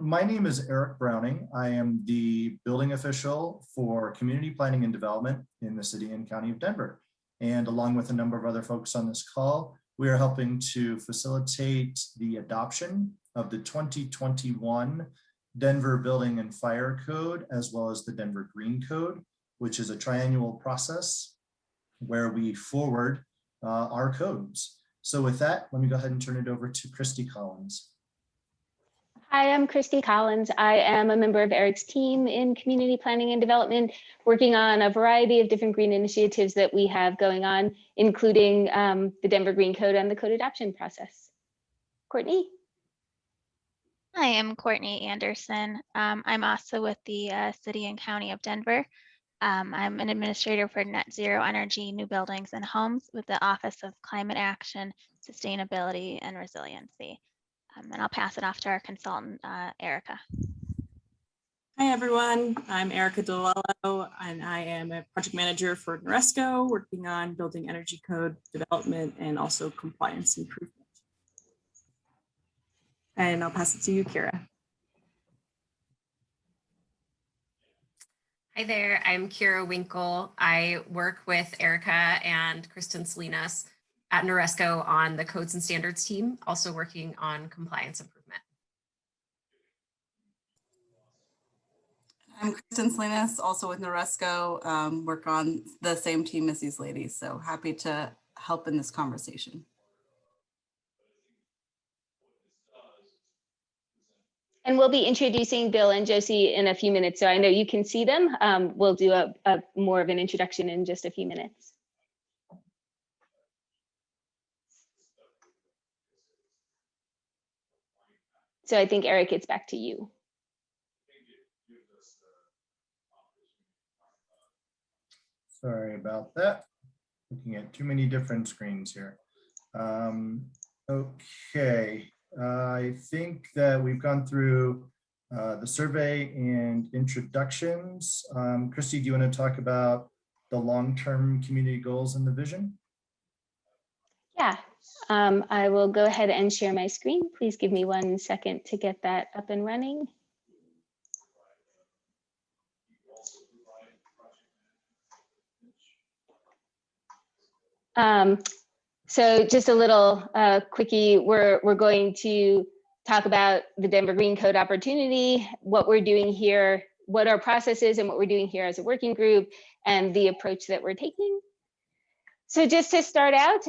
My name is Eric Browning. I am the building official for community planning and development in the city and county of Denver. And along with a number of other folks on this call, we are helping to facilitate the adoption of the 2021 Denver Building and Fire Code, as well as the Denver Green Code, which is a triannual process where we forward our codes. So with that, let me go ahead and turn it over to Christy Collins. Hi, I'm Christy Collins. I am a member of Eric's team in community planning and development, working on a variety of different green initiatives that we have going on, including the Denver Green Code and the code adoption process. Courtney? Hi, I'm Courtney Anderson. I'm also with the City and County of Denver. I'm an administrator for Net Zero Energy, New Buildings and Homes with the Office of Climate Action, Sustainability and Resiliency. And I'll pass it off to our consultant, Erica. Hi, everyone. I'm Erica Dolello, and I am a project manager for NRESCO, working on building energy code development and also compliance improvement. And I'll pass it to you, Kira. Hi there, I'm Kira Winkle. I work with Erica and Kristen Salinas at NRESCO on the codes and standards team, also working on compliance improvement. I'm Kristen Salinas, also with NRESCO, work on the same team as these ladies. So happy to help in this conversation. And we'll be introducing Bill and Josie in a few minutes, so I know you can see them. We'll do a more of an introduction in just a few minutes. So I think, Eric, it's back to you. Sorry about that. Looking at too many different screens here. Okay, I think that we've gone through the survey and introductions. Christy, do you want to talk about the long-term community goals and the vision? Yeah, I will go ahead and share my screen. Please give me 1 second to get that up and running. So just a little quickie, we're going to talk about the Denver Green Code opportunity, what we're doing here, what our process is and what we're doing here as a working group, and the approach that we're taking. So just to start out,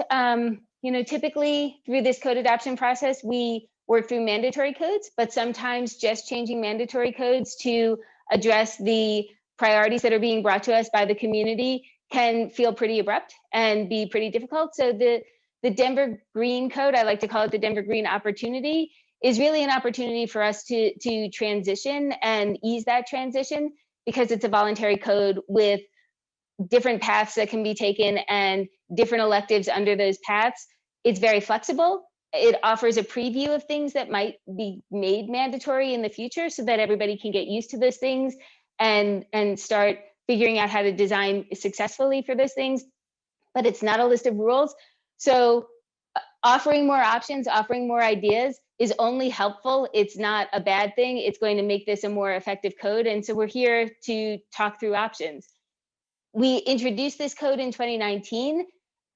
typically through this code adoption process, we work through mandatory codes, but sometimes just changing mandatory codes to address the priorities that are being brought to us by the community can feel pretty abrupt and be pretty difficult. So the Denver Green Code, I like to call it the Denver Green Opportunity, is really an opportunity for us to transition and ease that transition, because it's a voluntary code with different paths that can be taken and different electives under those paths. It's very flexible. It offers a preview of things that might be made mandatory in the future so that everybody can get used to those things and start figuring out how to design successfully for those things. But it's not a list of rules. So offering more options, offering more ideas is only helpful. It's not a bad thing. It's going to make this a more effective code. And so we're here to talk through options. We introduced this code in 2019.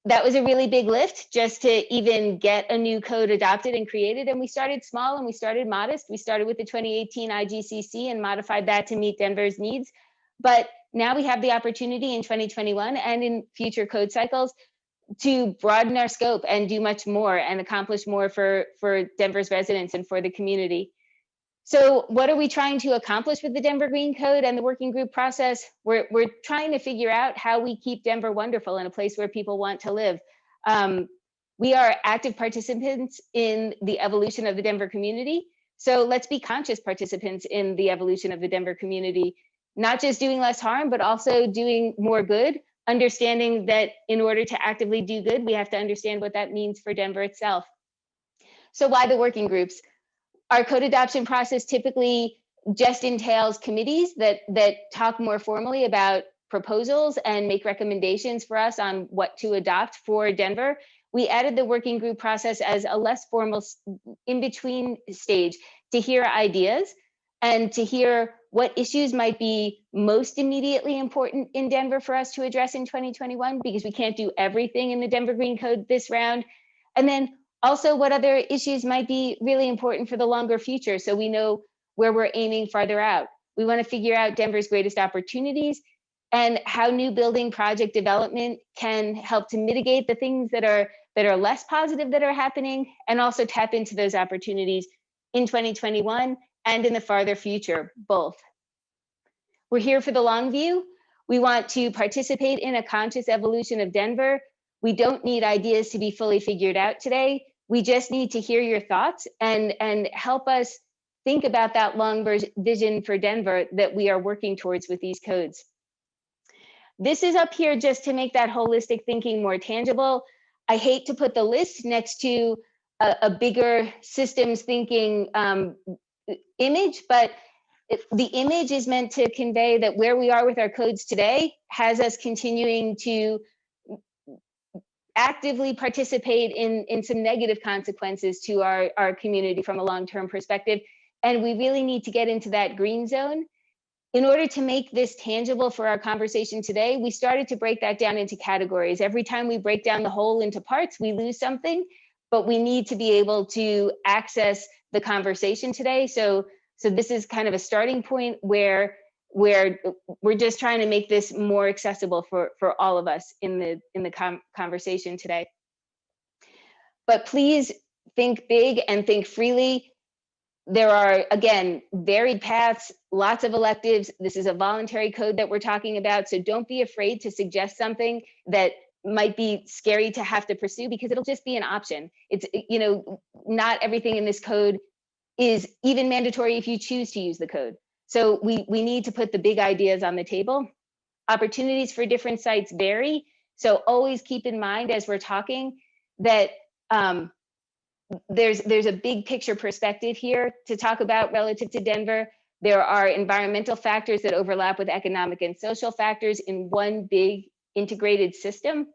That was a really big lift just to even get a new code adopted and created. And we started small and we started modest. We started with the 2018 IGCC and modified that to meet Denver's needs. But now we have the opportunity in 2021 and in future code cycles to broaden our scope and do much more and accomplish more for Denver's residents and for the community. So what are we trying to accomplish with the Denver Green Code and the working group process? We're trying to figure out how we keep Denver wonderful in a place where people want to live. We are active participants in the evolution of the Denver community. So let's be conscious participants in the evolution of the Denver community, not just doing less harm, but also doing more good, understanding that in order to actively do good, we have to understand what that means for Denver itself. So why the working groups? Our code adoption process typically just entails committees that talk more formally about proposals and make recommendations for us on what to adopt for Denver. We added the working group process as a less formal in-between stage to hear ideas and to hear what issues might be most immediately important in Denver for us to address in 2021, because we can't do everything in the Denver Green Code this round. And then also what other issues might be really important for the longer future, so we know where we're aiming farther out. We want to figure out Denver's greatest opportunities and how new building project development can help to mitigate the things that are less positive that are happening, and also tap into those opportunities in 2021 and in the farther future, both. We're here for the long view. We want to participate in a conscious evolution of Denver. We don't need ideas to be fully figured out today. We just need to hear your thoughts and help us think about that long vision for Denver that we are working towards with these codes. This is up here just to make that holistic thinking more tangible. I hate to put the list next to a bigger systems thinking image, but the image is meant to convey that where we are with our codes today has us continuing to actively participate in some negative consequences to our community from a long-term perspective. And we really need to get into that green zone. In order to make this tangible for our conversation today, we started to break that down into categories. Every time we break down the whole into parts, we lose something, but we need to be able to access the conversation today. So this is kind of a starting point where we're just trying to make this more accessible for all of us in the conversation today. But please think big and think freely. There are, again, varied paths, lots of electives. This is a voluntary code that we're talking about. So don't be afraid to suggest something that might be scary to have to pursue, because it'll just be an option. It's, you know, not everything in this code is even mandatory if you choose to use the code. So we need to put the big ideas on the table. Opportunities for different sites vary. So always keep in mind as we're talking that there's a big picture perspective here to talk about relative to Denver. There are environmental factors that overlap with economic and social factors in one big integrated system.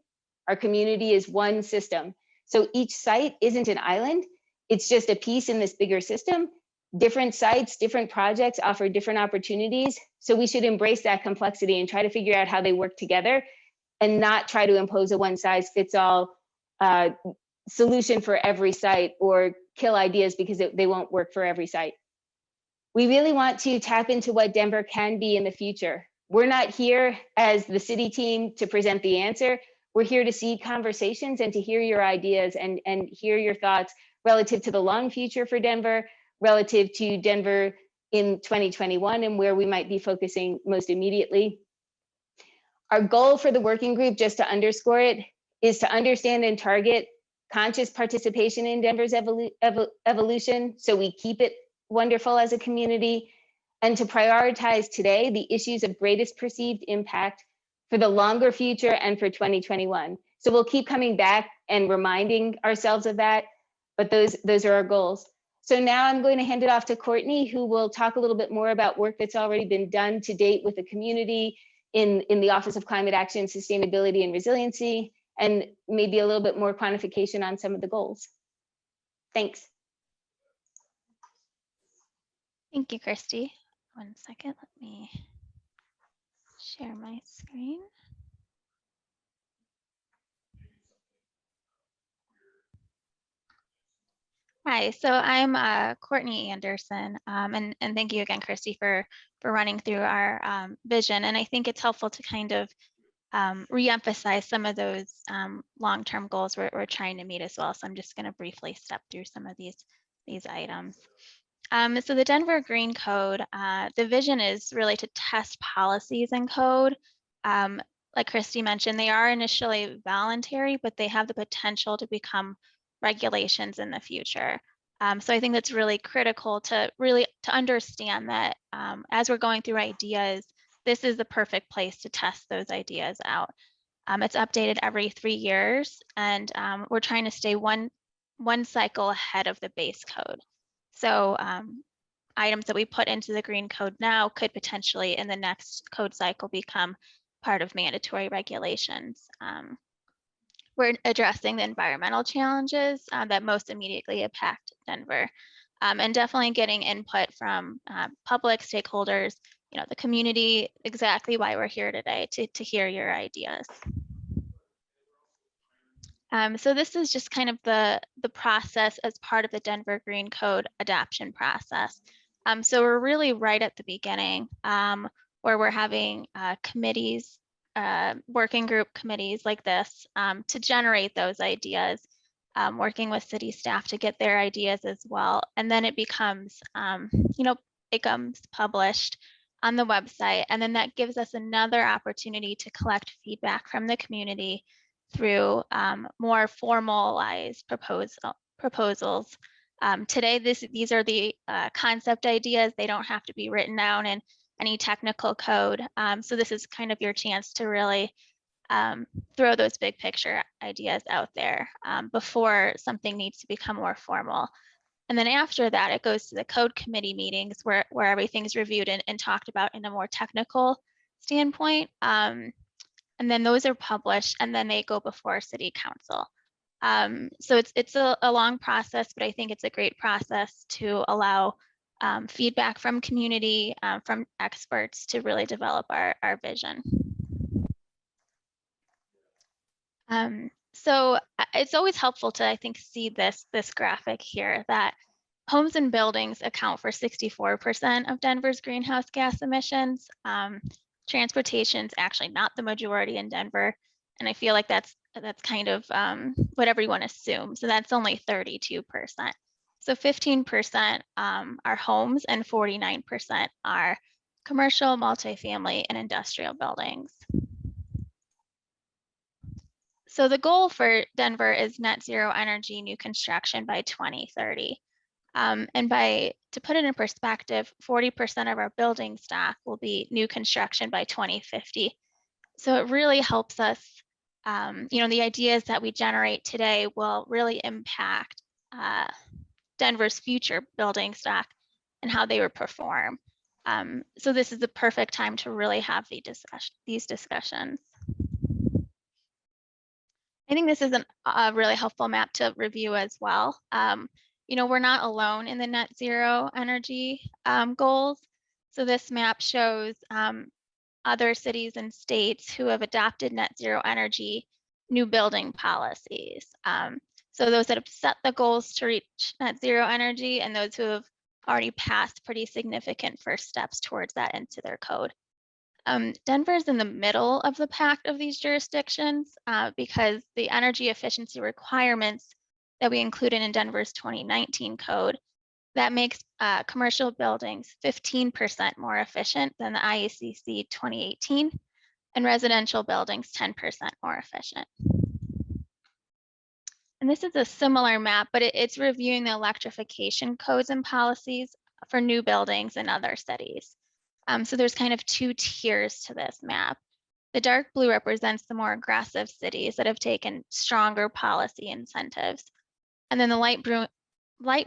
Our community is one system. So each site isn't an island. It's just a piece in this bigger system. Different sites, different projects offer different opportunities. So we should embrace that complexity and try to figure out how they work together, and not try to impose a one size fits all solution for every site, or kill ideas because they won't work for every site. We really want to tap into what Denver can be in the future. We're not here as the city team to present the answer. We're here to seed conversations and to hear your ideas and hear your thoughts relative to the long future for Denver, relative to Denver in 2021 and where we might be focusing most immediately. Our goal for the working group, just to underscore it, is to understand and target conscious participation in Denver's evolution, so we keep it wonderful as a community, and to prioritize today the issues of greatest perceived impact for the longer future and for 2021. So we'll keep coming back and reminding ourselves of that, but those are our goals. So now I'm going to hand it off to Courtney, who will talk a little bit more about work that's already been done to date with the community in the Office of Climate Action, Sustainability and Resiliency, and maybe a little bit more quantification on some of the goals. Thanks. Thank you, Christy. One second, let me share my screen. Hi, so I'm Courtney Anderson, and thank you again, Christy, for running through our vision. And I think it's helpful to kind of re-emphasize some of those long-term goals we're trying to meet as well. So I'm just going to briefly step through some of these items. So the Denver Green Code, the vision is really to test policies in code. Like Christy mentioned, they are initially voluntary, but they have the potential to become regulations in the future. So I think that's really critical to understand that as we're going through ideas, this is the perfect place to test those ideas out. It's updated every 3 years, and we're trying to stay one cycle ahead of the base code. So items that we put into the Green Code now could potentially in the next code cycle become part of mandatory regulations. We're addressing the environmental challenges that most immediately impact Denver. and definitely getting input from public stakeholders, the community, exactly why we're here today, to hear your ideas. So this is just kind of the process as part of the Denver Green Code adoption process. So we're really right at the beginning, where we're having committees, working group committees like this to generate those ideas, working with city staff to get their ideas as well. And then it becomes, becomes published on the website. And then that gives us another opportunity to collect feedback from the community through more formalized proposals. Today, these are the concept ideas. They don't have to be written down in any technical code. So this is kind of your chance to really throw those big picture ideas out there before something needs to become more formal. And then after that, it goes to the code committee meetings where everything's reviewed and talked about in a more technical standpoint. And then those are published and then they go before city council. So it's a long process, but I think it's a great process to allow feedback from community, from experts to really develop our vision. So it's always helpful to, I think, see this graphic here that homes and buildings account for 64% of Denver's greenhouse gas emissions. Transportation's actually not the majority in Denver. And I feel like that's kind of what everyone assumes. So that's only 32%. So 15% are homes and 49% are commercial, multifamily, and industrial buildings. So the goal for Denver is net zero energy new construction by 2030. And to put it in perspective, 40% of our building stock will be new construction by 2050. So it really helps us, the ideas that we generate today will really impact Denver's future building stock and how they would perform. So this is the perfect time to really have these discussions. I think this is a really helpful map to review as well. We're not alone in the net zero energy goals. So this map shows other cities and states who have adopted net zero energy new building policies. So those that have set the goals to reach net zero energy and those who have already passed pretty significant first steps towards that into their code. Denver's in the middle of the pack of these jurisdictions because the energy efficiency requirements that we included in Denver's 2019 code, that makes commercial buildings 15% more efficient than the IECC 2018 and residential buildings 10% more efficient. And this is a similar map, but it's reviewing the electrification codes and policies for new buildings in other cities. So there's kind of two tiers to this map. The dark blue represents the more aggressive cities that have taken stronger policy incentives. And then the light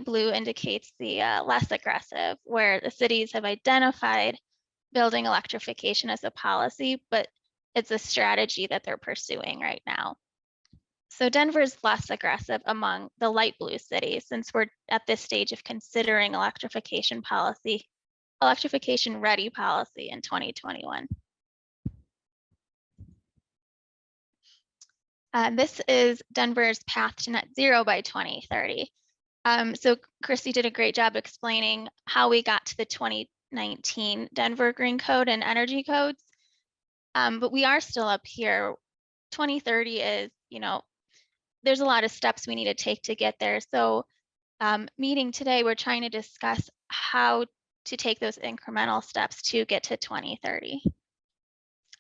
blue indicates the less aggressive, where the cities have identified building electrification as a policy, but it's a strategy that they're pursuing right now. So Denver's less aggressive among the light blue cities, since we're at this stage of considering electrification ready policy in 2021. This is Denver's path to net zero by 2030. So Christy did a great job explaining how we got to the 2019 Denver Green Code and energy codes. But we are still up here. 2030 is, there's a lot of steps we need to take to get there. So meeting today, we're trying to discuss how to take those incremental steps to get to 2030.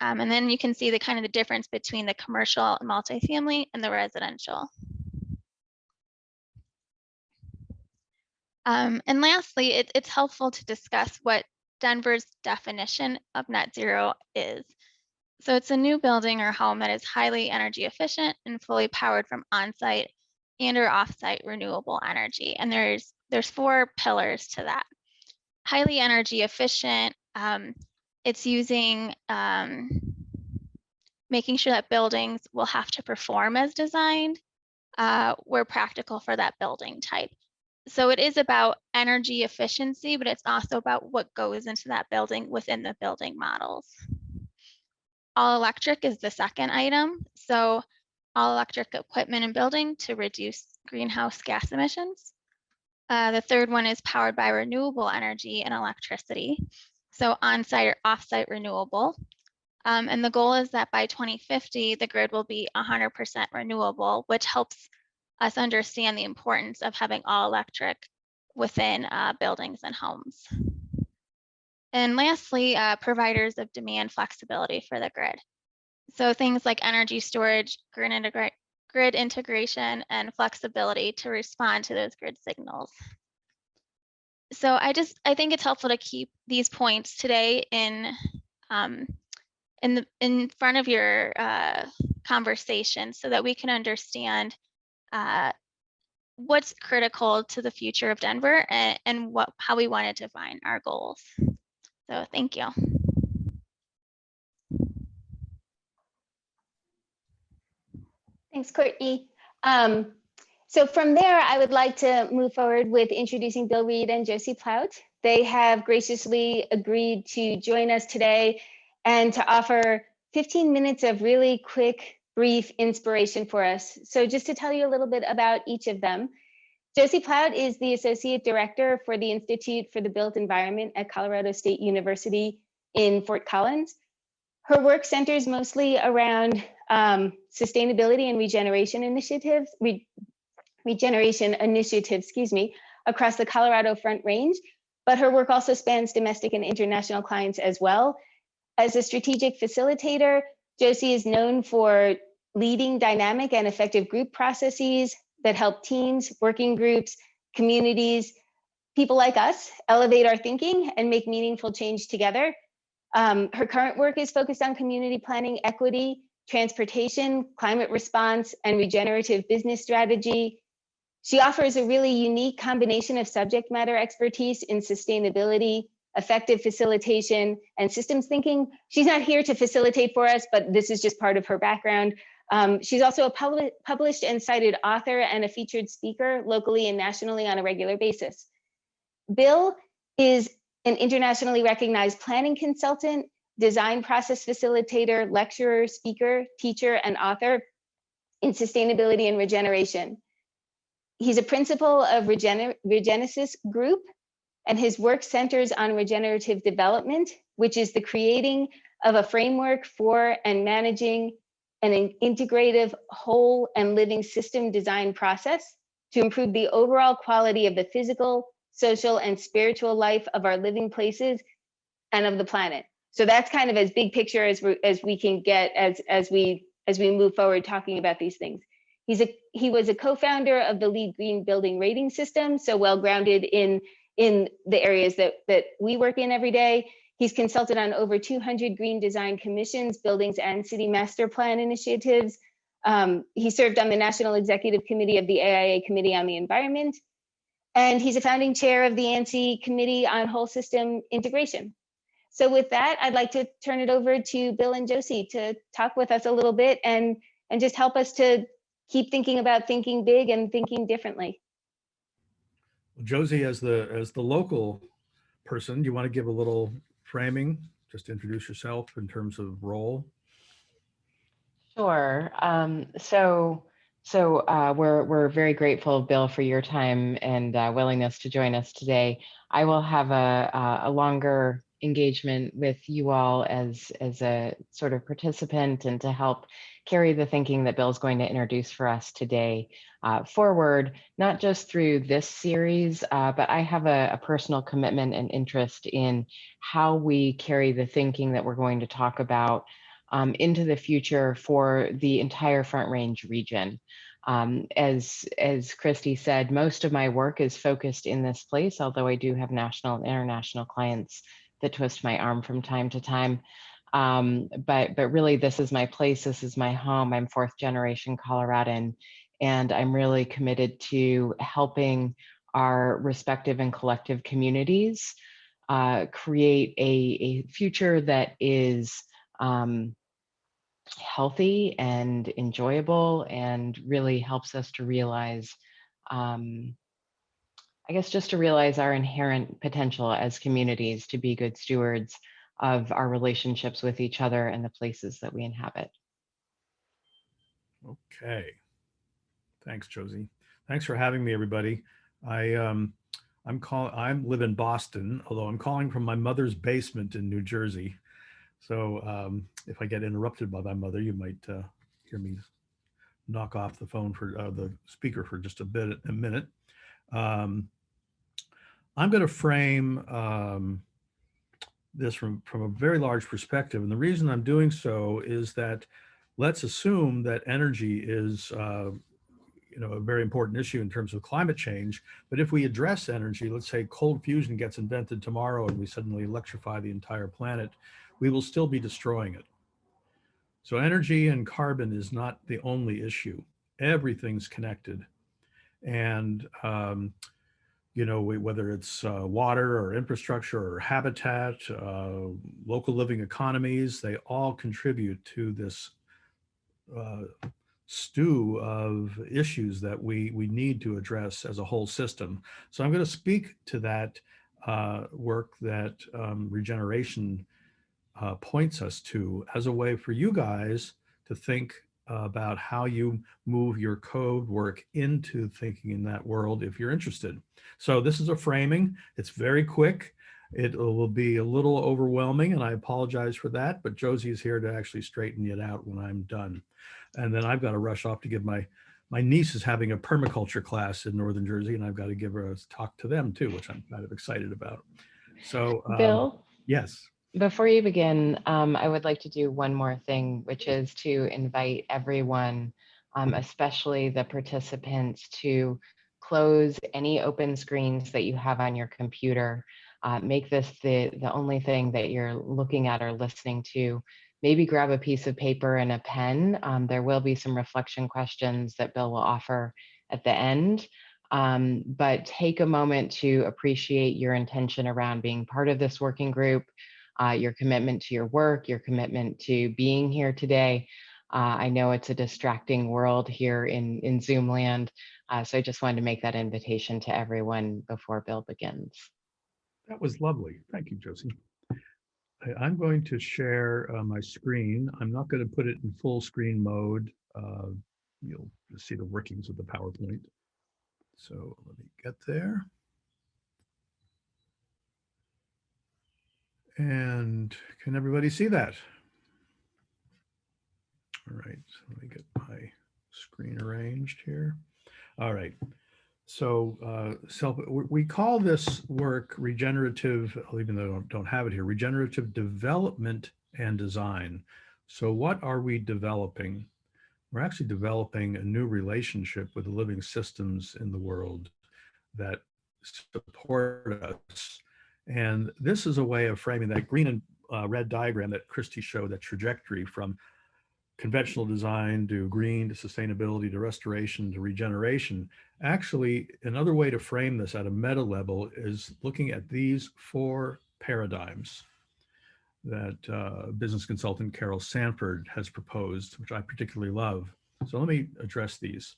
And then you can see the kind of the difference between the commercial and multifamily and the residential. And lastly, it's helpful to discuss what Denver's definition of net zero is. So it's a new building or home that is highly energy efficient and fully powered from on-site and or off-site renewable energy. And there's 4 pillars to that. Highly energy efficient, it's using making sure that buildings will have to perform as designed where practical for that building type. So it is about energy efficiency, but it's also about what goes into that building within the building models. All electric is the second item. So all electric equipment and building to reduce greenhouse gas emissions. The third one is powered by renewable energy and electricity. So on-site or off-site renewable. And the goal is that by 2050, the grid will be 100% renewable, which helps us understand the importance of having all electric within buildings and homes. And lastly, providers of demand flexibility for the grid. So things like energy storage, grid integration, and flexibility to respond to those grid signals. So I think it's helpful to keep these points today in front of your conversation so that we can understand what's critical to the future of Denver and how we want to define our goals. So thank you. Thanks, Courtney. So from there, I would like to move forward with introducing Bill Reed and Josie Plout. They have graciously agreed to join us today and to offer 15 minutes of really quick, brief inspiration for us. So just to tell you a little bit about each of them, Josie Plout is the Associate Director for the Institute for the Built Environment at Colorado State University in Fort Collins. Her work centers mostly around sustainability and regeneration initiatives, across the Colorado Front Range, but her work also spans domestic and international clients as well. As a strategic facilitator, Josie is known for leading dynamic and effective group processes that help teams, working groups, communities, people like us elevate our thinking and make meaningful change together. Her current work is focused on community planning, equity, transportation, climate response, and regenerative business strategy. She offers a really unique combination of subject matter expertise in sustainability, effective facilitation, and systems thinking. She's not here to facilitate for us, but this is just part of her background. She's also a published and cited author and a featured speaker locally and nationally on a regular basis. Bill is an internationally recognized planning consultant, design process facilitator, lecturer, speaker, teacher, and author in sustainability and regeneration. He's a principal of Regenesis Group, and his work centers on regenerative development, which is the creating of a framework for and managing an integrative whole and living system design process to improve the overall quality of the physical, social, and spiritual life of our living places and of the planet. So that's kind of as big picture as we can get as we move forward talking about these things. He was a co-founder of the LEED Green Building Rating System, so well grounded in the areas that we work in every day. He's consulted on over 200 green design commissions, buildings, and city master plan initiatives. He served on the National Executive Committee of the AIA Committee on the Environment, and he's a founding chair of the ANSI Committee on Whole System Integration. So with that, I'd like to turn it over to Bill and Josie to talk with us a little bit and just help us to keep thinking about thinking big and thinking differently. Josie, as the local person, do you want to give a little framing, just to introduce yourself in terms of role? Sure. So we're very grateful, Bill, for your time and willingness to join us today. I will have a longer engagement with you all as a sort of participant and to help carry the thinking that Bill's going to introduce for us today forward, not just through this series, but I have a personal commitment and interest in how we carry the thinking that we're going to talk about into the future for the entire Front Range region. As Christy said, most of my work is focused in this place, although I do have national and international clients that twist my arm from time to time. But really, this is my place. This is my home. I'm fourth generation Coloradan, and I'm really committed to helping our respective and collective communities create a future that is healthy and enjoyable and really helps us to realize I guess just to realize our inherent potential as communities to be good stewards of our relationships with each other and the places that we inhabit. Okay. Thanks, Josie. Thanks for having me, everybody. I live in Boston, although I'm calling from my mother's basement in New Jersey. So if I get interrupted by my mother, you might hear me knock off the phone for the speaker for just a minute. I'm going to frame this from a very large perspective. And the reason I'm doing so is that let's assume that energy is a very important issue in terms of climate change. But if we address energy, let's say cold fusion gets invented tomorrow and we suddenly electrify the entire planet, we will still be destroying it. So energy and carbon is not the only issue. Everything's connected. And, whether it's water or infrastructure or habitat, local living economies, they all contribute to this stew of issues that we need to address as a whole system. So I'm going to speak to that work that regeneration points us to as a way for you guys to think about how you move your code work into thinking in that world if you're interested. So this is a framing. It's very quick. It will be a little overwhelming, and I apologize for that, but Josie is here to actually straighten it out when I'm done. And then I've got to rush off to give my niece is having a permaculture class in Northern Jersey, and I've got to give her a talk to them too, which I'm kind of excited about. So Bill? Yes. Before you begin, I would like to do one more thing, which is to invite everyone, especially the participants, to close any open screens that you have on your computer. Make this the only thing that you're looking at or listening to. Maybe grab a piece of paper and a pen. There will be some reflection questions that Bill will offer at the end. But take a moment to appreciate your intention around being part of this working group, your commitment to your work, your commitment to being here today. I know it's a distracting world here in Zoom land, so I just wanted to make that invitation to everyone before Bill begins. That was lovely. Thank you, Josie. I'm going to share my screen. I'm not going to put it in full screen mode. You'll just see the workings of the PowerPoint. So let me get there. And can everybody see that? All right, so let me get my screen arranged here. All right, so we call this work regenerative, even though I don't have it here, regenerative development and design. So what are we developing? We're actually developing a new relationship with the living systems in the world that support us. And this is a way of framing that green and red diagram that Christy showed, that trajectory from conventional design to green to sustainability to restoration to regeneration. Actually, another way to frame this at a meta level is looking at these 4 paradigms that business consultant Carol Sanford has proposed, which I particularly love. So let me address these.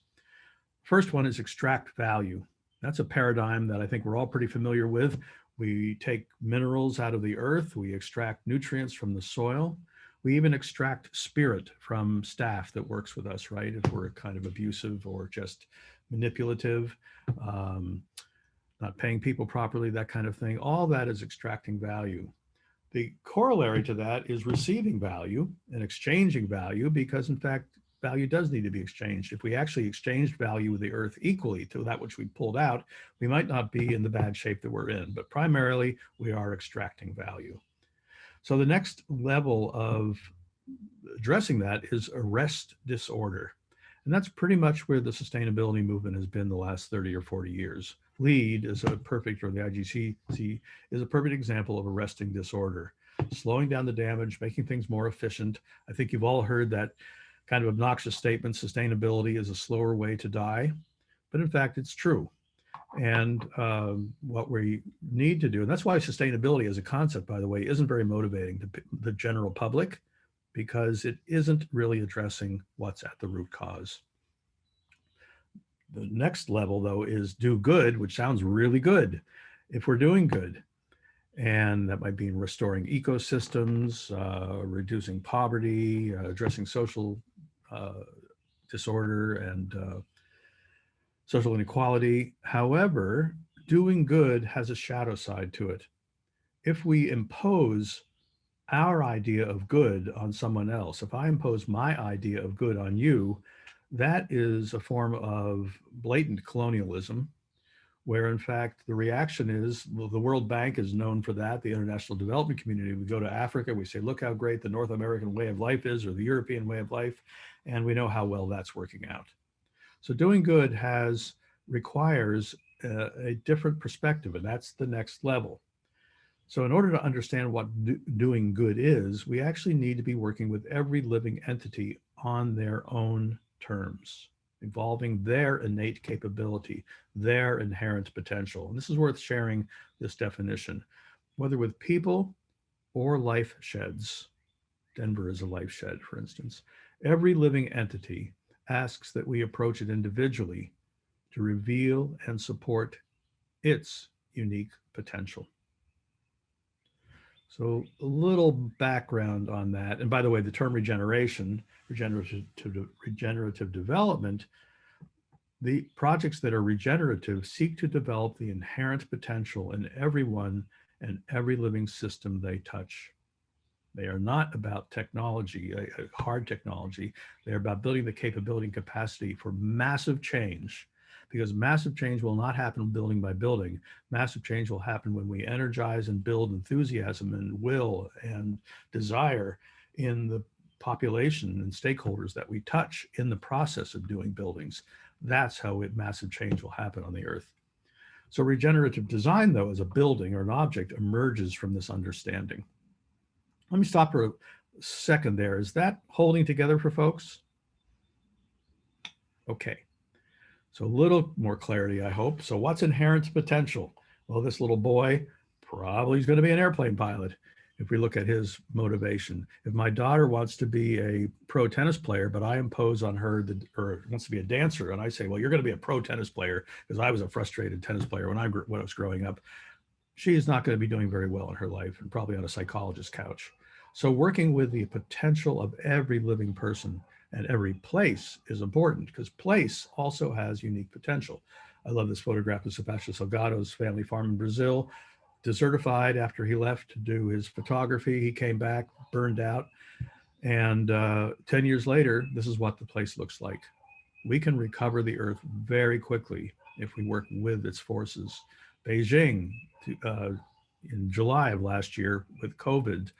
First one is extract value. That's a paradigm that I think we're all pretty familiar with. We take minerals out of the earth, we extract nutrients from the soil, we even extract spirit from staff that works with us, right? If we're kind of abusive or just manipulative, not paying people properly, that kind of thing. All that is extracting value. The corollary to that is receiving value and exchanging value, because in fact, value does need to be exchanged. If we actually exchanged value with the earth equally to that which we pulled out, we might not be in the bad shape that we're in, but primarily we are extracting value. So the next level of addressing that is arrest disorder. And that's pretty much where the sustainability movement has been the last 30 or 40 years. LEED is a perfect, or the IGCC is a perfect example of arresting disorder, slowing down the damage, making things more efficient. I think you've all heard that kind of obnoxious statement, sustainability is a slower way to die, but in fact, it's true. And what we need to do, and that's why sustainability as a concept, by the way, isn't very motivating to the general public, because it isn't really addressing what's at the root cause. The next level, though, is do good, which sounds really good if we're doing good. And that might be restoring ecosystems, reducing poverty, addressing social disorder and social inequality. However, doing good has a shadow side to it. If we impose our idea of good on someone else, if I impose my idea of good on you, that is a form of blatant colonialism, where in fact the reaction is, well, the World Bank is known for that, the international development community. We go to Africa, we say, look how great the North American way of life is, or the European way of life, and we know how well that's working out. So doing good requires a different perspective, and that's the next level. So in order to understand what doing good is, we actually need to be working with every living entity on their own terms, involving their innate capability, their inherent potential. And this is worth sharing, this definition, whether with people or life sheds. Denver is a life shed, for instance. Every living entity asks that we approach it individually to reveal and support its unique potential. So a little background on that. And by the way, the term regenerative development, the projects that are regenerative seek to develop the inherent potential in everyone and every living system they touch. They are not about technology, hard technology. They're about building the capability and capacity for massive change, because massive change will not happen building by building. Massive change will happen when we energize and build enthusiasm and will and desire in the population and stakeholders that we touch in the process of doing buildings. That's how massive change will happen on the earth. So regenerative design, though, as a building or an object, emerges from this understanding. Let me stop for a second there. Is that holding together for folks? Okay. So a little more clarity, I hope. So what's inherent potential? Well, this little boy probably is going to be an airplane pilot if we look at his motivation. If my daughter wants to be a pro tennis player, but I impose on her or wants to be a dancer, and I say, well, you're going to be a pro tennis player, because I was a frustrated tennis player when I was growing up, she is not going to be doing very well in her life and probably on a psychologist's couch. So working with the potential of every living person and every place is important, because place also has unique potential. I love this photograph of Sebastião Salgado's family farm in Brazil, desertified after he left to do his photography. He came back, burned out. And 10 years later, this is what the place looks like. We can recover the earth very quickly if we work with its forces. Beijing, in July of last year with COVID,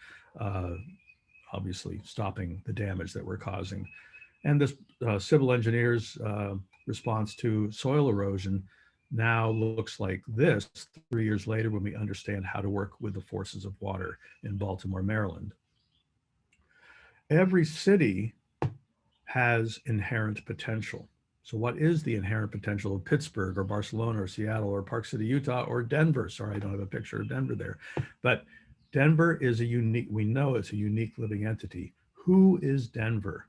obviously stopping the damage that we're causing. And this civil engineers' response to soil erosion now looks like this 3 years later, when we understand how to work with the forces of water in Baltimore, Maryland. Every city has inherent potential. So what is the inherent potential of Pittsburgh or Barcelona or Seattle or Park City, Utah, or Denver? Sorry, I don't have a picture of Denver there. But Denver is we know it's a unique living entity. Who is Denver?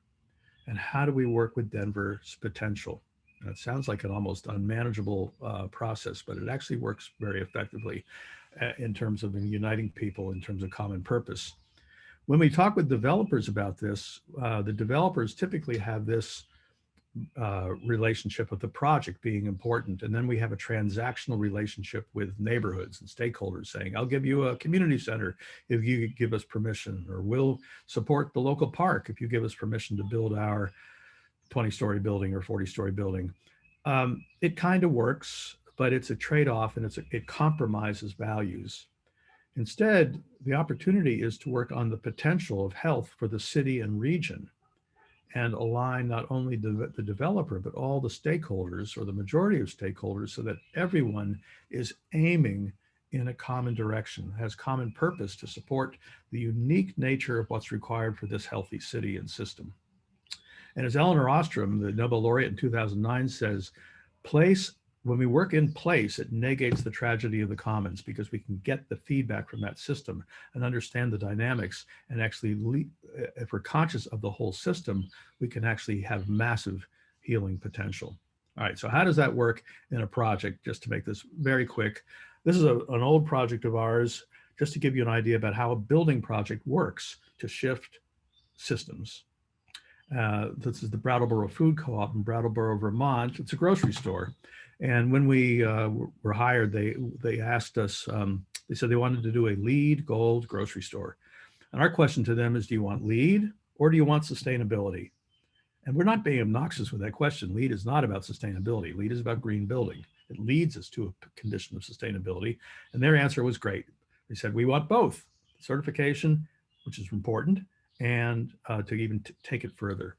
And how do we work with Denver's potential? And it sounds like an almost unmanageable process, but it actually works very effectively in terms of uniting people in terms of common purpose. When we talk with developers about this, the developers typically have this relationship of the project being important. And then we have a transactional relationship with neighborhoods and stakeholders saying, I'll give you a community center if you give us permission, or we'll support the local park if you give us permission to build our 20-story building or 40-story building. It kind of works, but it's a trade-off, and it compromises values. Instead, the opportunity is to work on the potential of health for the city and region, and align not only the developer, but all the stakeholders, or the majority of stakeholders, so that everyone is aiming in a common direction, has common purpose to support the unique nature of what's required for this healthy city and system. And as Elinor Ostrom, the Nobel laureate in 2009, says, when we work in place, it negates the tragedy of the commons, because we can get the feedback from that system and understand the dynamics, and actually, if we're conscious of the whole system, we can actually have massive healing potential. All right, so how does that work in a project? Just to make this very quick, this is an old project of ours, just to give you an idea about how a building project works to shift systems. This is the Brattleboro Food Co-op in Brattleboro, Vermont. It's a grocery store. And when we were hired, they asked us, they said they wanted to do a LEED Gold grocery store. And our question to them is, do you want LEED or do you want sustainability? And we're not being obnoxious with that question. LEED is not about sustainability. LEED is about green building. It leads us to a condition of sustainability. And their answer was great. They said, we want both certification, which is important, and to even take it further.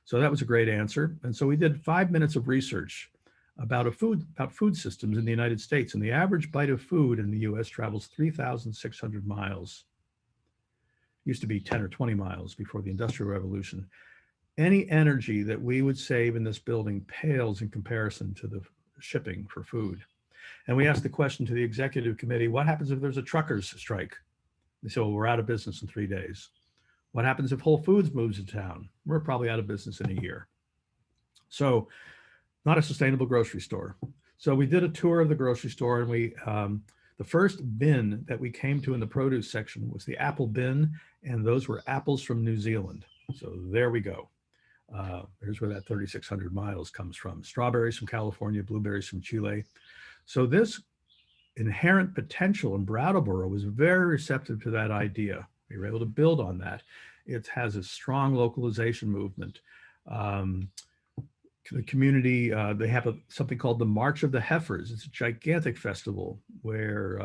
So that was a great answer. And so we did 5 minutes of research about food systems in the United States. And the average bite of food in the US travels 3,600 miles. Used to be 10 or 20 miles before the Industrial Revolution. Any energy that we would save in this building pales in comparison to the shipping for food. And we asked the question to the executive committee, what happens if there's a truckers strike? They said, well, we're out of business in 3 days. What happens if Whole Foods moves to town? We're probably out of business in a year. So not a sustainable grocery store. So we did a tour of the grocery store, and we the first bin that we came to in the produce section was the apple bin, and those were apples from New Zealand. So there we go. There's where that 3,600 miles comes from. Strawberries from California, blueberries from Chile. So this inherent potential in Brattleboro was very receptive to that idea. We were able to build on that. It has a strong localization movement. The community, they have something called the March of the Heifers. It's a gigantic festival where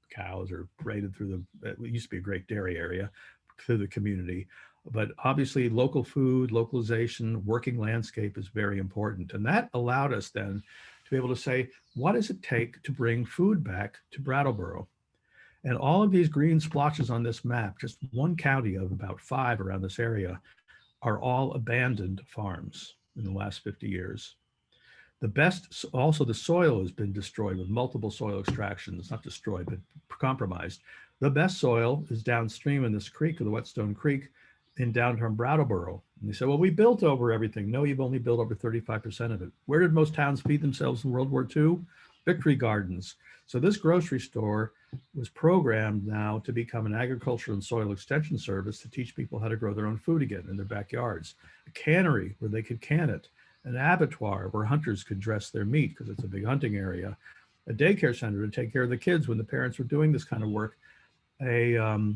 cows are paraded through it used to be a great dairy area, through the community. But obviously local food, localization, working landscape is very important. And that allowed us then to be able to say, what does it take to bring food back to Brattleboro? And all of these green splotches on this map, just one county of about 5 around this area, are all abandoned farms in the last 50 years. Also the soil has been destroyed with multiple soil extractions, not destroyed, but compromised. The best soil is downstream in this creek, or the Whetstone Creek, in downtown Brattleboro. And they said, well, we built over everything. No, you've only built over 35% of it. Where did most towns feed themselves in World War II? Victory gardens. So this grocery store was programmed now to become an agriculture and soil extension service to teach people how to grow their own food again in their backyards. A cannery where they could can it. An abattoir where hunters could dress their meat because it's a big hunting area. A daycare center to take care of the kids when the parents were doing this kind of work. A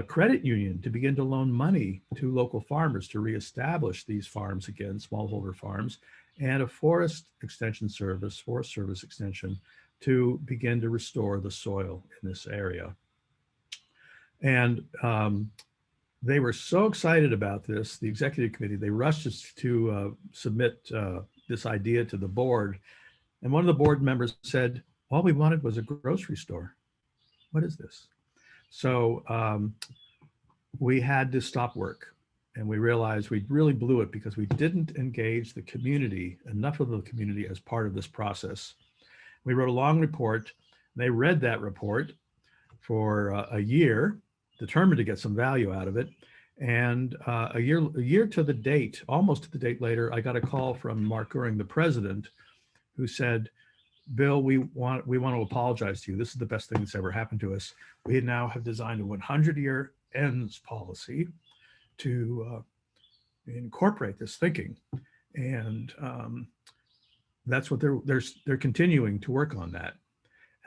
credit union to begin to loan money to local farmers to reestablish these farms again, smallholder farms, and a forest service extension to begin to restore the soil in this area. And they were so excited about this, the executive committee, they rushed us to submit this idea to the board. And one of the board members said, all we wanted was a grocery store. What is this? So we had to stop work, and we realized we really blew it because we didn't engage the community, enough of the community, as part of this process. We wrote a long report. They read that report for a year, determined to get some value out of it. And a year to the date, almost to the date later, I got a call from Mark Goering, the president, who said, Bill, we want to apologize to you. This is the best thing that's ever happened to us. We now have designed a 100-year ends policy to incorporate this thinking, and that's what they're continuing to work on that.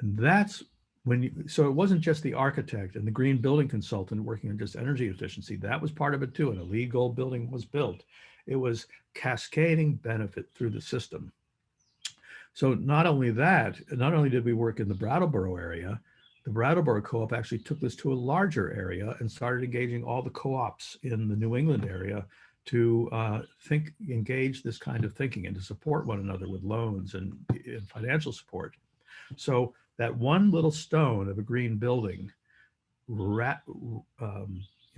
And that's when so it wasn't just the architect and the green building consultant working on just energy efficiency. That was part of it too. And a LEED Gold building was built. It was cascading benefit through the system. So not only did we work in the Brattleboro area, the Brattleboro Co-op actually took this to a larger area and started engaging all the co-ops in the New England area to engage this kind of thinking and to support one another with loans and financial support. So that one little stone of a green building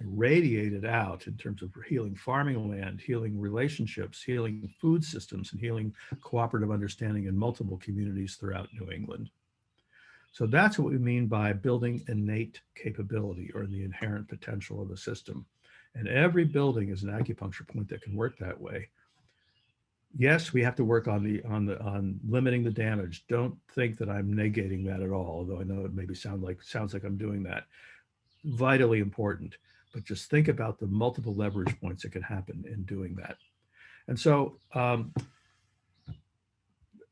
radiated out in terms of healing farming land, healing relationships, healing food systems, and healing cooperative understanding in multiple communities throughout New England. So that's what we mean by building innate capability, or the inherent potential of a system. And every building is an acupuncture point that can work that way. yes, we have to work on limiting the damage. Don't think that I'm negating that at all, although I know it maybe sounds like I'm doing that. Vitally important, but just think about the multiple leverage points that can happen in doing that. And so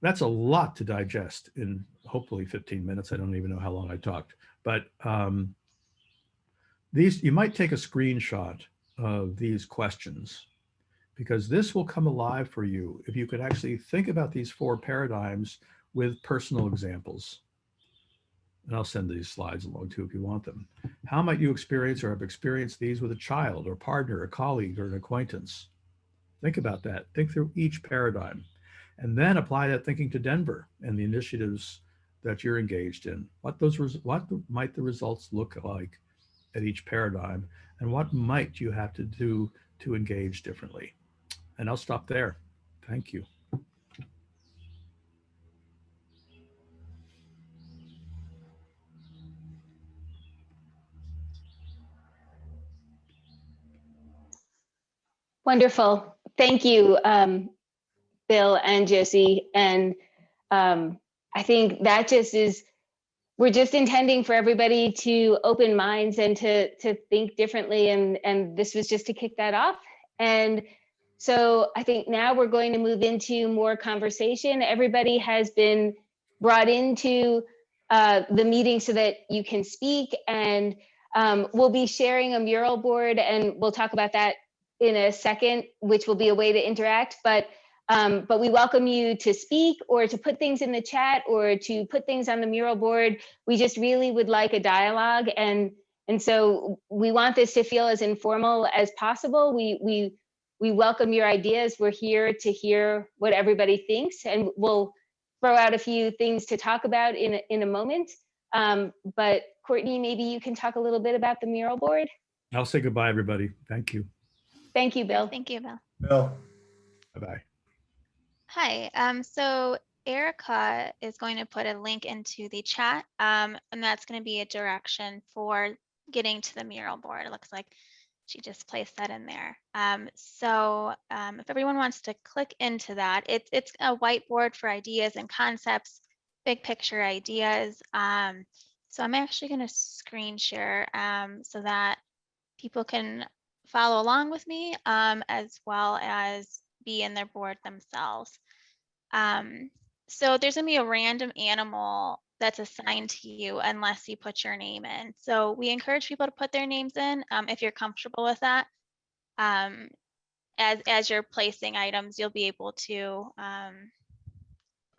that's a lot to digest in hopefully 15 minutes. I don't even know how long I talked, but you might take a screenshot of these questions, because this will come alive for you if you could actually think about these 4 paradigms with personal examples. And I'll send these slides along too if you want them. How might you experience or have experienced these with a child or partner, a colleague, or an acquaintance? Think about that. Think through each paradigm, and then apply that thinking to Denver and the initiatives that you're engaged in. What might the results look like at each paradigm, and what might you have to do to engage differently? And I'll stop there. Thank you. Wonderful. Thank you, Bill and Josie. And I think that we're just intending for everybody to open minds and to think differently. And this was just to kick that off. And so I think now we're going to move into more conversation. Everybody has been brought into the meeting so that you can speak, and we'll be sharing a mural board, and we'll talk about that in a second, which will be a way to interact. But we welcome you to speak or to put things in the chat or to put things on the mural board. We just really would like a dialogue, and so we want this to feel as informal as possible. We welcome your ideas. We're here to hear what everybody thinks, and we'll throw out a few things to talk about in a moment. But Courtney, maybe you can talk a little bit about the mural board. I'll say goodbye, everybody. Thank you. Thank you, Bill. Thank you, Bill. Bill. Bye-bye. Hi, so Erica is going to put a link into the chat, and that's going to be a direction for getting to the mural board. It looks like she just placed that in there. If everyone wants to click into that, it's a whiteboard for ideas and concepts, big picture ideas. So I'm actually going to screen share so that people can follow along with me, as well as be in their board themselves. So there's gonna be a random animal that's assigned to you unless you put your name in. So we encourage people to put their names in if you're comfortable with that. As you're placing items, you'll be able to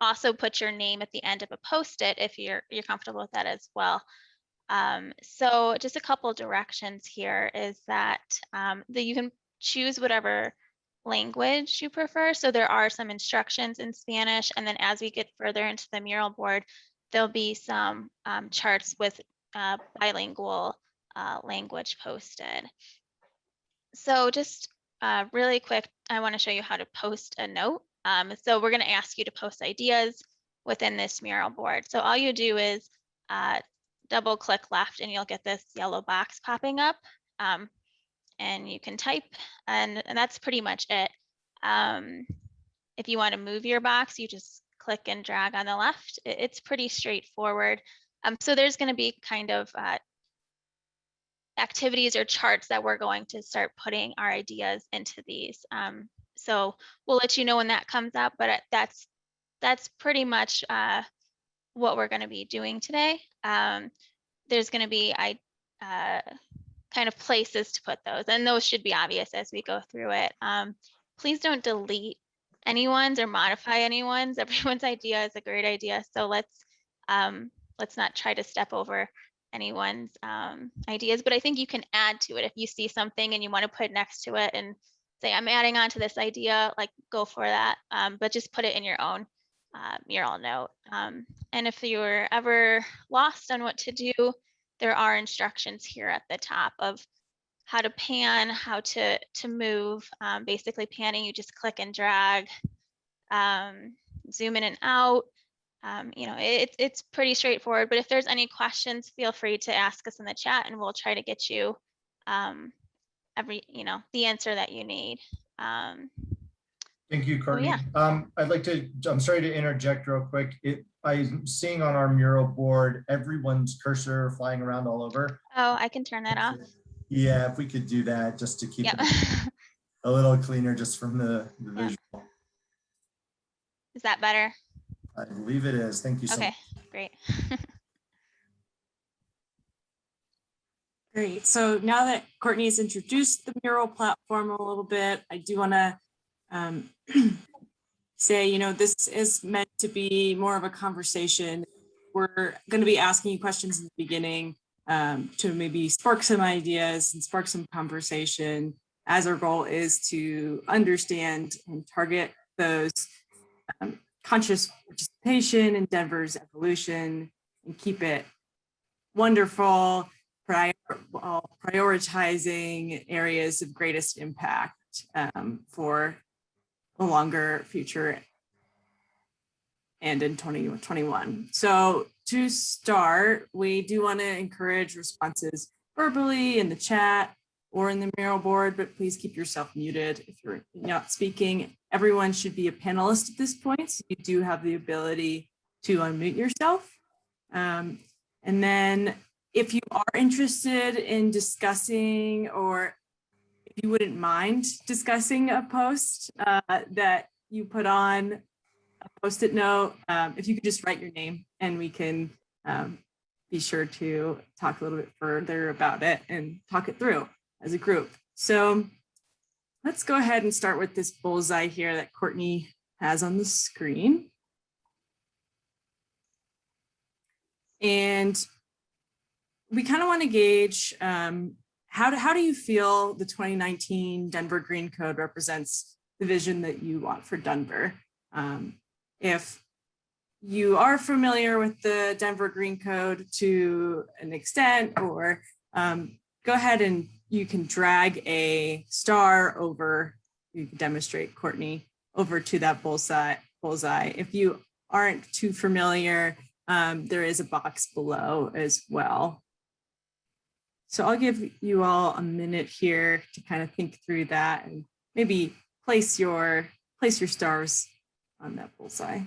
also put your name at the end of a Post-it if you're comfortable with that as well. So just a couple directions here is that you can choose whatever language you prefer. So there are some instructions in Spanish, and then as we get further into the mural board, there'll be some charts with bilingual language posted. So just really quick, I want to show you how to post a note. So we're going to ask you to post ideas within this mural board. So all you do is double click left and you'll get this yellow box popping up, and you can type, and that's pretty much it. If you want to move your box, you just click and drag on the left. It's pretty straightforward. So there's going to be kind of activities or charts that we're going to start putting our ideas into these. So we'll let you know when that comes up, but that's pretty much what we're going to be doing today. There's going to be kind of places to put those, and those should be obvious as we go through it. Please don't delete anyone's or modify anyone's. Everyone's idea is a great idea, so let's not try to step over anyone's ideas, but I think you can add to it if you see something and you want to put next to it and say, I'm adding on to this idea, like go for that, but just put it in your own mural note. And if you're ever lost on what to do, there are instructions here at the top of how to pan, how to move. Basically panning, you just click and drag, zoom in and out. It's pretty straightforward, but if there's any questions, feel free to ask us in the chat and we'll try to get you the answer that you need. Yeah, Thank you, Courtney. yeah. I'm sorry to interject real quick. I'm seeing on our mural board, everyone's cursor flying around all over. Oh, I can turn that off. Yeah, if we could do that just to keep Yep. it a little cleaner just from the Yeah. visual. Is that better? I believe it is. Thank you so Okay, much. great. Great. So now that Courtney's introduced the mural platform a little bit, I do want to say, you know, this is meant to be more of a conversation. We're going to be asking you questions in the beginning to maybe spark some ideas and spark some conversation, as our goal is to understand and target those conscious participation in Denver's evolution and keep it wonderful, prioritizing areas of greatest impact for a longer future and in 2021. So to start, we do want to encourage responses verbally in the chat or in the mural board, but please keep yourself muted if you're not speaking. Everyone should be a panelist at this point, so you do have the ability to unmute yourself. And then if you are interested in discussing, or if you wouldn't mind discussing a post that you put on a Post-it note, if you could just write your name and we can be sure to talk a little bit further about it and talk it through as a group. So let's go ahead and start with this bullseye here that Courtney has on the screen. And we kind of want to gauge how do you feel the 2019 Denver Green Code represents the vision that you want for Denver? If you are familiar with the Denver Green Code to an extent, or go ahead and you can drag a star over, you can demonstrate, Courtney, over to that bullseye. If you aren't too familiar, there is a box below as well. So I'll give you all a minute here to kind of think through that and maybe place your stars on that bullseye.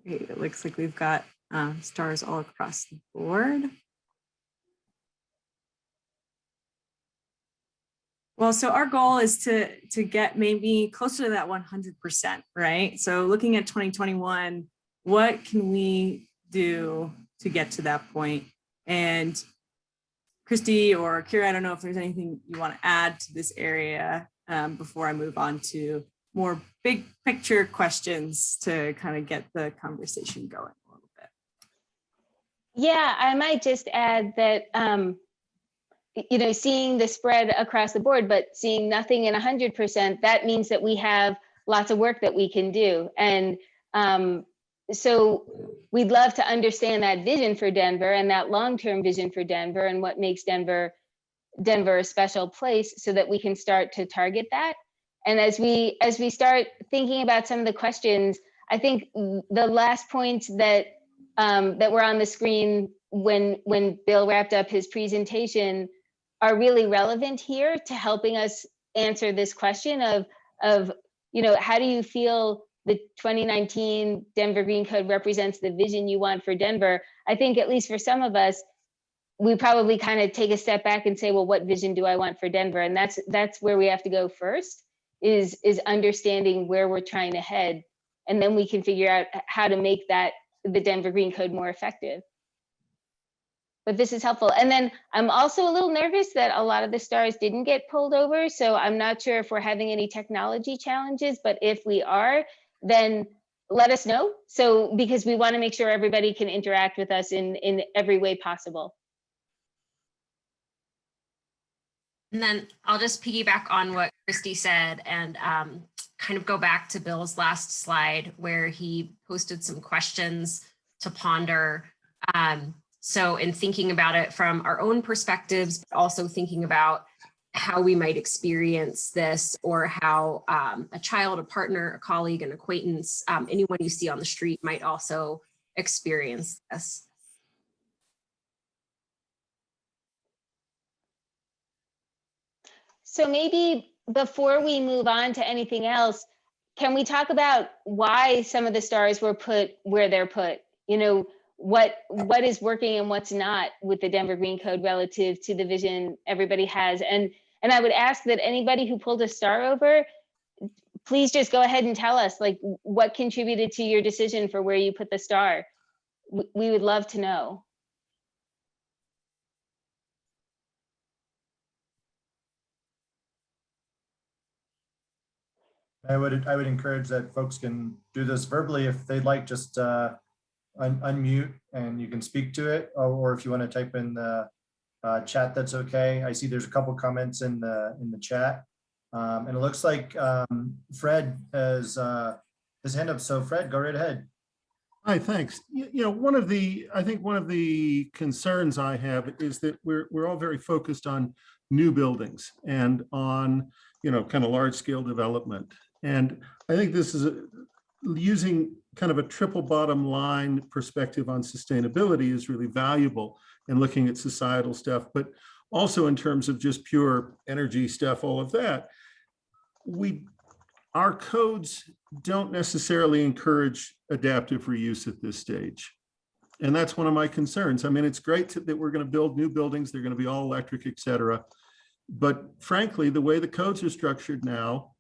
Great. It looks like we've got stars all across the board. Well, so our goal is to get maybe closer to that 100%, right? So looking at 2021, what can we do to get to that point? And Christy or Kira, I don't know if there's anything you want to add to this area before I move on to more big picture questions to kind of get the conversation going a little bit. Yeah, I might just add that, you know, seeing the spread across the board, but seeing nothing in 100%, that means that we have lots of work that we can do. And so we'd love to understand that vision for Denver and that long-term vision for Denver and what makes Denver a special place so that we can start to target that. And as we start thinking about some of the questions, I think the last point that that were on the screen when Bill wrapped up his presentation are really relevant here to helping us answer this question of you know, how do you feel the 2019 Denver Green Code represents the vision you want for Denver? I think at least for some of us, we probably kind of take a step back and say, well, what vision do I want for Denver? And that's where we have to go first, is understanding where we're trying to head. And then we can figure out how to make the Denver Green Code more effective. But this is helpful. And then I'm also a little nervous that a lot of the stars didn't get pulled over. So I'm not sure if we're having any technology challenges, but if we are, then let us know. So, because we want to make sure everybody can interact with us in every way possible. And then I'll just piggyback on what Christy said and kind of go back to Bill's last slide where he posted some questions to ponder. So in thinking about it from our own perspectives, but also thinking about how we might experience this, or how a child, a partner, a colleague, an acquaintance, anyone you see on the street might also experience this. So maybe before we move on to anything else, can we talk about why some of the stars were put where they're put? You know, what is working and what's not with the Denver Green Code relative to the vision everybody has. And I would ask that anybody who pulled a star over, please just go ahead and tell us, like, what contributed to your decision for where you put the star. We would love to know. I would encourage that folks can do this verbally if they'd like, just unmute and you can speak to it, or if you want to type in the chat, that's okay. I see there's a couple comments in the chat, and it looks like Fred has his hand up. So Fred, go right ahead. Hi, thanks. You know, I think one of the concerns I have is that we're all very focused on new buildings and on, you know, kind of large scale development. And I think this is using kind of a triple bottom line perspective on sustainability is really valuable, and looking at societal stuff, but also in terms of just pure energy stuff, all of that. Our codes don't necessarily encourage adaptive reuse at this stage. And that's one of my concerns. I mean, it's great that we're going to build new buildings, they're going to be all electric, et cetera. But frankly, the way the codes are structured now,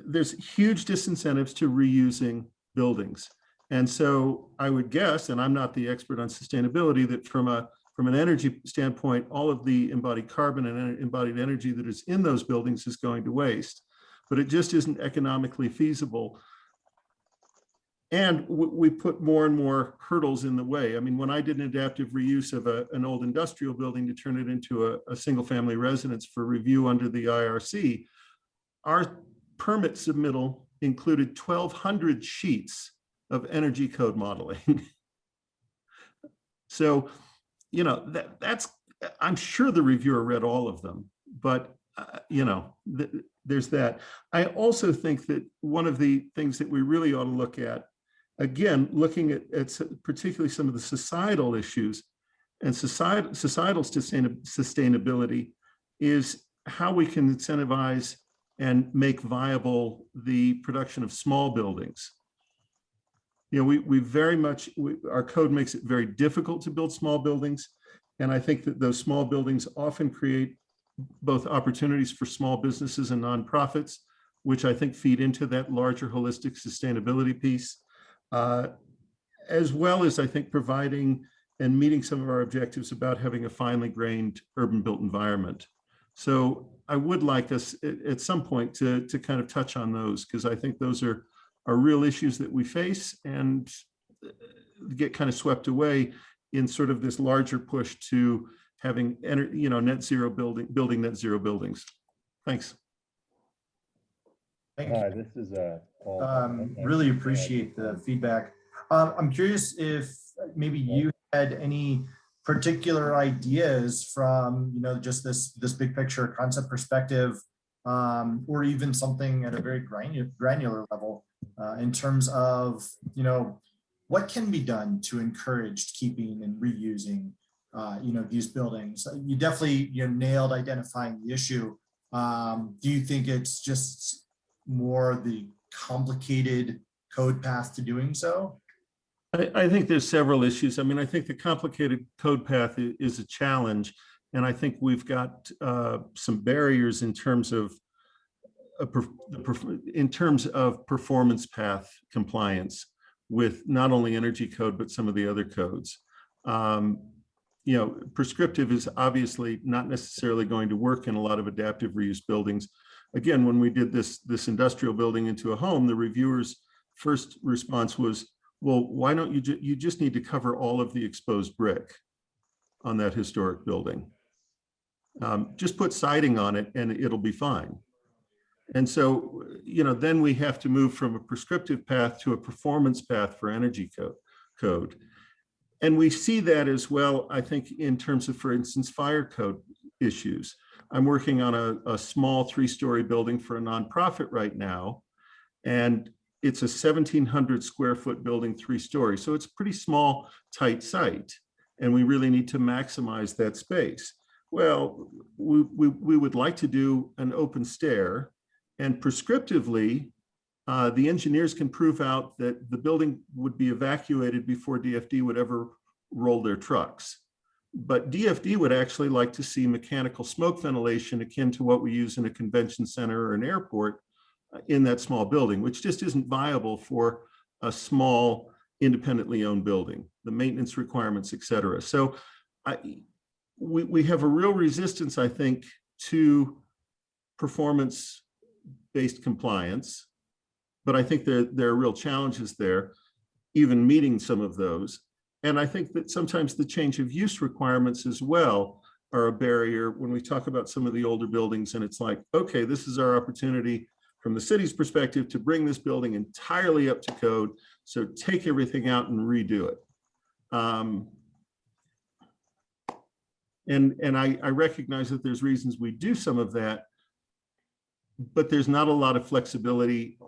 there's huge disincentives to reusing buildings. And so I would guess, and I'm not the expert on sustainability, that from an energy standpoint, all of the embodied carbon and embodied energy that is in those buildings is going to waste. But it just isn't economically feasible. And we put more and more hurdles in the way. I mean, when I did an adaptive reuse of an old industrial building to turn it into a single family residence for review under the IRC, our permit submittal included 1,200 sheets of energy code modeling. So, you know, that's, I'm sure the reviewer read all of them, but, you know, there's that. I also think that one of the things that we really ought to look at, again, looking at particularly some of the societal issues and societal sustainability, is how we can incentivize and make viable the production of small buildings. You know, we very much, our code makes it very difficult to build small buildings. And I think that those small buildings often create both opportunities for small businesses and nonprofits, which I think feed into that larger holistic sustainability piece, as well as I think providing and meeting some of our objectives about having a finely grained urban built environment. So I would like us at some point to kind of touch on those, because I think those are real issues that we face and get kind of swept away in sort of this larger push to having, you know, net zero building net zero buildings. Thanks. Thank you. This is really appreciate the feedback. I'm curious if maybe you had any particular ideas from, you know, just this big picture concept perspective, or even something at a very granular level, in terms of, you know, what can be done to encourage keeping and reusing, you know, these buildings. You definitely, you know, nailed identifying the issue. Do you think it's just more the complicated code path to doing so? I think there's several issues. I mean, I think the complicated code path is a challenge, and I think we've got some barriers in terms of performance path compliance with not only energy code but some of the other codes. You know, prescriptive is obviously not necessarily going to work in a lot of adaptive reuse buildings. Again, when we did this industrial building into a home, the reviewer's first response was, well, why don't you just need to cover all of the exposed brick on that historic building? Just put siding on it and it'll be fine. And so, then we have to move from a prescriptive path to a performance path for energy code. And we see that as well, I think, in terms of, for instance, fire code issues. I'm working on a small 3-story building for a nonprofit right now, and it's a 1,700 square foot building, 3-story. So it's a pretty small, tight site, and we really need to maximize that space. Well, we would like to do an open stair, and prescriptively, the engineers can prove out that the building would be evacuated before DFD would ever roll their trucks. But DFD would actually like to see mechanical smoke ventilation akin to what we use in a convention center or an airport in that small building, which just isn't viable for a small, independently owned building, the maintenance requirements, et cetera. So we have a real resistance, I think, to performance-based compliance. But I think there are real challenges there, even meeting some of those. And I think that sometimes the change of use requirements as well are a barrier when we talk about some of the older buildings, and it's like, okay, this is our opportunity from the city's perspective to bring this building entirely up to code. So take everything out and redo it. And I recognize that there's reasons we do some of that, but there's not a lot of flexibility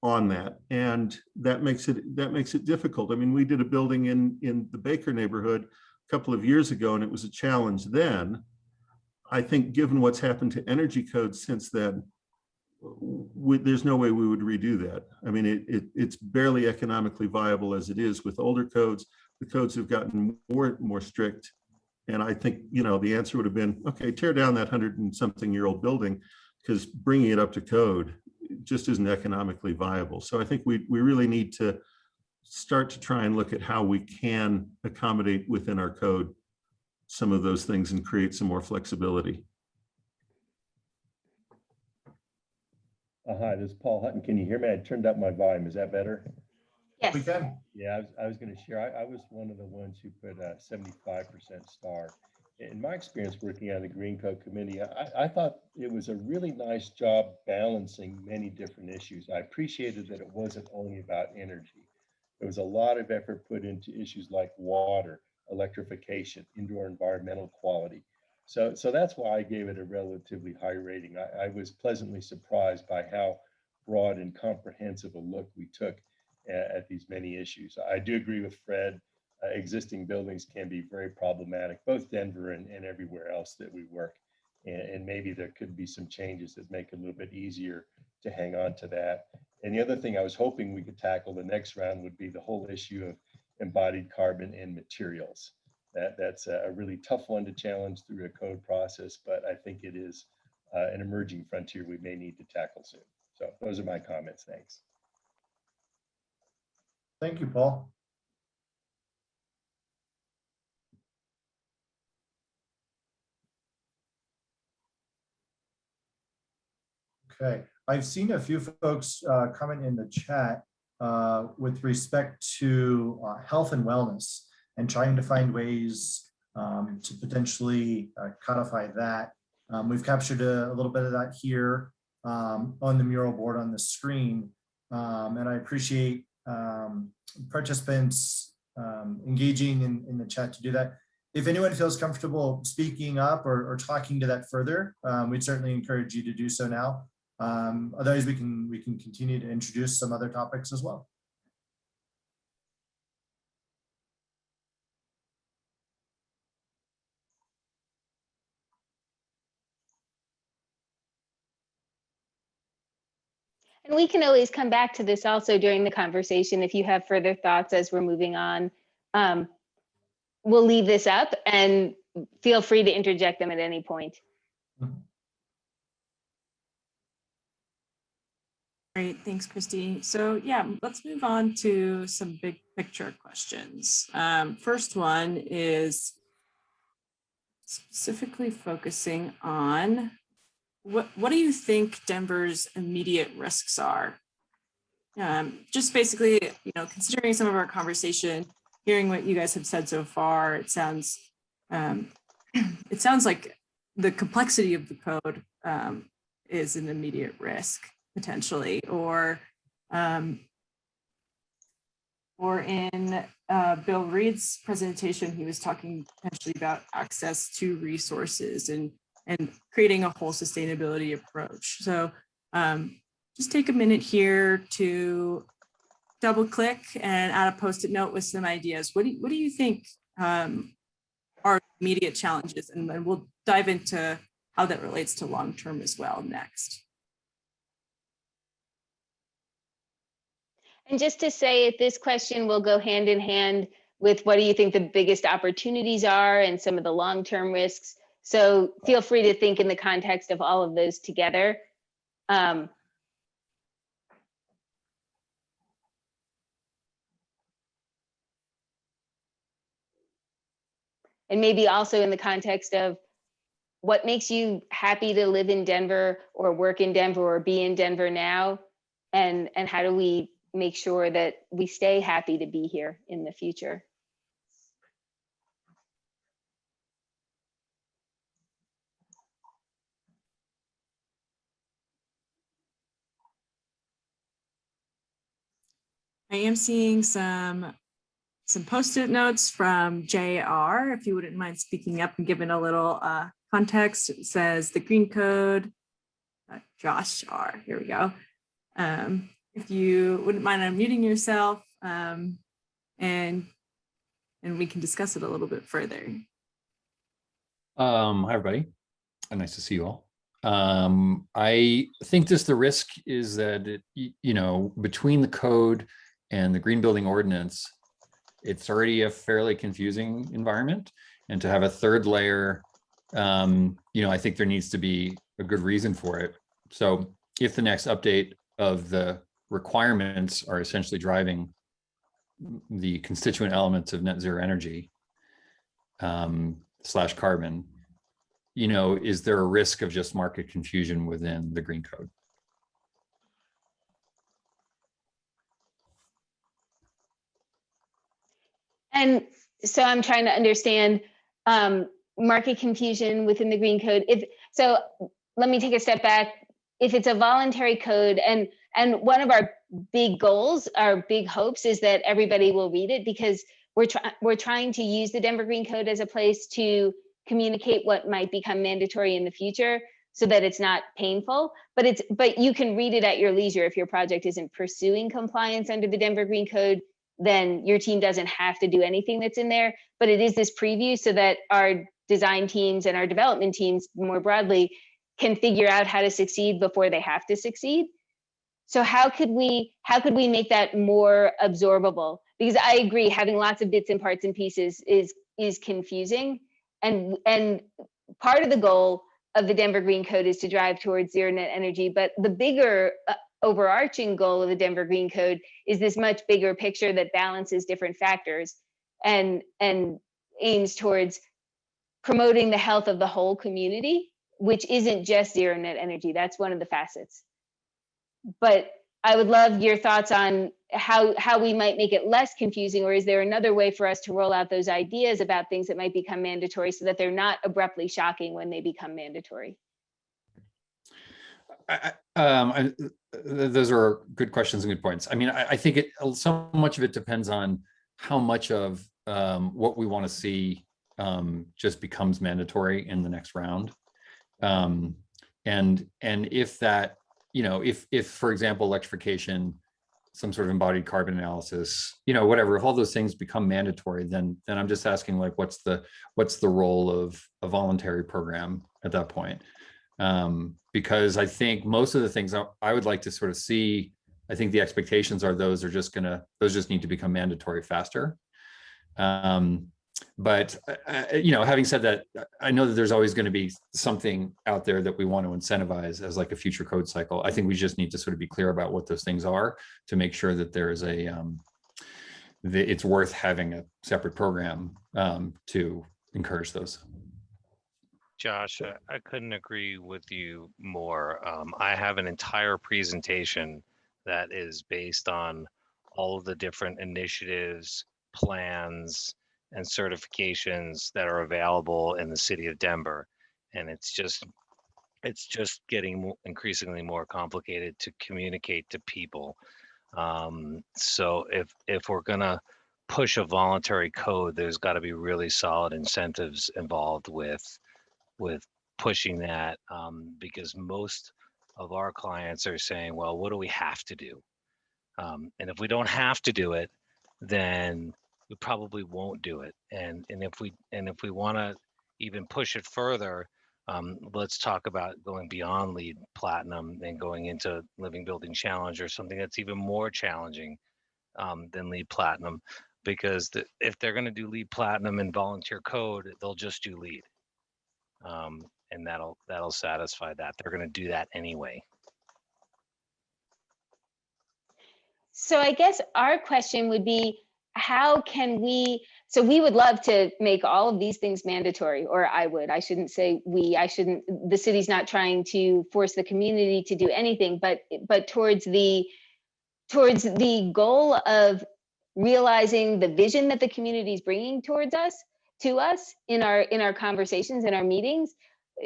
on that, and that makes it difficult. I mean, we did a building in the Baker neighborhood a couple of years ago, and it was a challenge then. I think given what's happened to energy codes since then, there's no way we would redo that. I mean, it's barely economically viable as it is with older codes. The codes have gotten more strict, and I think the answer would have been, okay, tear down that 100-and-something-year-old building, because bringing it up to code just isn't economically viable. So I think we really need to start to try and look at how we can accommodate within our code some of those things and create some more flexibility. Hi, this is Paul Hutton. Can you hear me? I turned up my volume. Is that better? Yes. We can. Yeah, I was going to share. I was one of the ones who put a 75% star. In my experience working on the Green Code Committee, I thought it was a really nice job balancing many different issues. I appreciated that it wasn't only about energy. There was a lot of effort put into issues like water, electrification, indoor environmental quality. So that's why I gave it a relatively high rating. I was pleasantly surprised by how broad and comprehensive a look we took at these many issues. I do agree with Fred. Existing buildings can be very problematic, both Denver and everywhere else that we work. And maybe there could be some changes that make it a little bit easier to hang on to that. And the other thing I was hoping we could tackle the next round would be the whole issue of embodied carbon in materials. That's a really tough one to challenge through a code process, but I think it is an emerging frontier we may need to tackle soon. So those are my comments. Thanks. Thank you, Paul. Okay, I've seen a few folks comment in the chat with respect to health and wellness and trying to find ways to potentially codify that. We've captured a little bit of that here on the mural board on the screen. And I appreciate participants engaging in the chat to do that. If anyone feels comfortable speaking up or talking to that further, we'd certainly encourage you to do so now. Otherwise, we can continue to introduce some other topics as well. And we can always come back to this also during the conversation if you have further thoughts as we're moving on. We'll leave this up and feel free to interject them at any point. Great, thanks, Christy. So yeah, let's move on to some big picture questions. First one is specifically focusing on what do you think Denver's immediate risks are? Just basically, considering some of our conversation, hearing what you guys have said so far, it sounds like the complexity of the code is an immediate risk potentially, or in Bill Reed's presentation, he was talking potentially about access to resources and creating a whole sustainability approach. So just take a minute here to double click and add a Post-it note with some ideas. What do you think are immediate challenges? And then we'll dive into how that relates to long-term as well next. And just to say, this question will go hand in hand with what do you think the biggest opportunities are and some of the long-term risks. So feel free to think in the context of all of those together. And maybe also in the context of what makes you happy to live in Denver or work in Denver or be in Denver now, and how do we make sure that we stay happy to be here in the future. I am seeing some Post-it notes from JR, if you wouldn't mind speaking up and giving a little context. It says the green code, Josh R, here we go. If you wouldn't mind unmuting yourself, and we can discuss it a little bit further. Hi, everybody. Nice to see you all. I think the risk is that, between the code and the green building ordinance, it's already a fairly confusing environment. And to have a third layer, I think there needs to be a good reason for it. So if the next update of the requirements are essentially driving the constituent elements of net zero energy / carbon, is there a risk of just market confusion within the green code? And so I'm trying to understand market confusion within the green code. So let me take a step back. If it's a voluntary code, and one of our big goals, our big hopes, is that everybody will read it, because we're trying to use the Denver Green Code as a place to communicate what might become mandatory in the future, so that it's not painful. But you can read it at your leisure. If your project isn't pursuing compliance under the Denver Green Code, then your team doesn't have to do anything that's in there. But it is this preview so that our design teams and our development teams more broadly can figure out how to succeed before they have to succeed. So how could we make that more absorbable? Because I agree, having lots of bits and parts and pieces is confusing. And part of the goal of the Denver Green Code is to drive towards zero net energy. But the bigger overarching goal of the Denver Green Code is this much bigger picture that balances different factors and aims towards promoting the health of the whole community, which isn't just zero net energy. That's one of the facets. But I would love your thoughts on how we might make it less confusing, or is there another way for us to roll out those ideas about things that might become mandatory so that they're not abruptly shocking when they become mandatory? Those are good questions and good points. I mean, I think so much of it depends on how much of what we want to see just becomes mandatory in the next round. And if that, if for example, electrification, some sort of embodied carbon analysis, whatever, if all those things become mandatory, then I'm just asking, like, what's the role of a voluntary program at that point? Because I think most of the things I would like to sort of see, I think the expectations are those just need to become mandatory faster. But having said that, I know that there's always going to be something out there that we want to incentivize as like a future code cycle. I think we just need to sort of be clear about what those things are to make sure that there is it's worth having a separate program to encourage those. Josh, I couldn't agree with you more. I have an entire presentation that is based on all of the different initiatives, plans, and certifications that are available in the city of Denver. and it's just getting increasingly more complicated to communicate to people. So if we're gonna push a voluntary code, there's got to be really solid incentives involved with pushing that, because most of our clients are saying, well, what do we have to do? And if we don't have to do it, then we probably won't do it. And if we want to even push it further, let's talk about going beyond LEED Platinum and going into Living Building Challenge, or something that's even more challenging than LEED Platinum. Because if they're going to do LEED Platinum and volunteer code, they'll just do LEED, and that'll satisfy that. They're going to do that anyway. So I guess our question would be, how can we, so we would love to make all of these things mandatory, or I shouldn't say we, the city's not trying to force the community to do anything, but towards the towards goal of realizing the vision that the community is bringing to us in our conversations, in our meetings.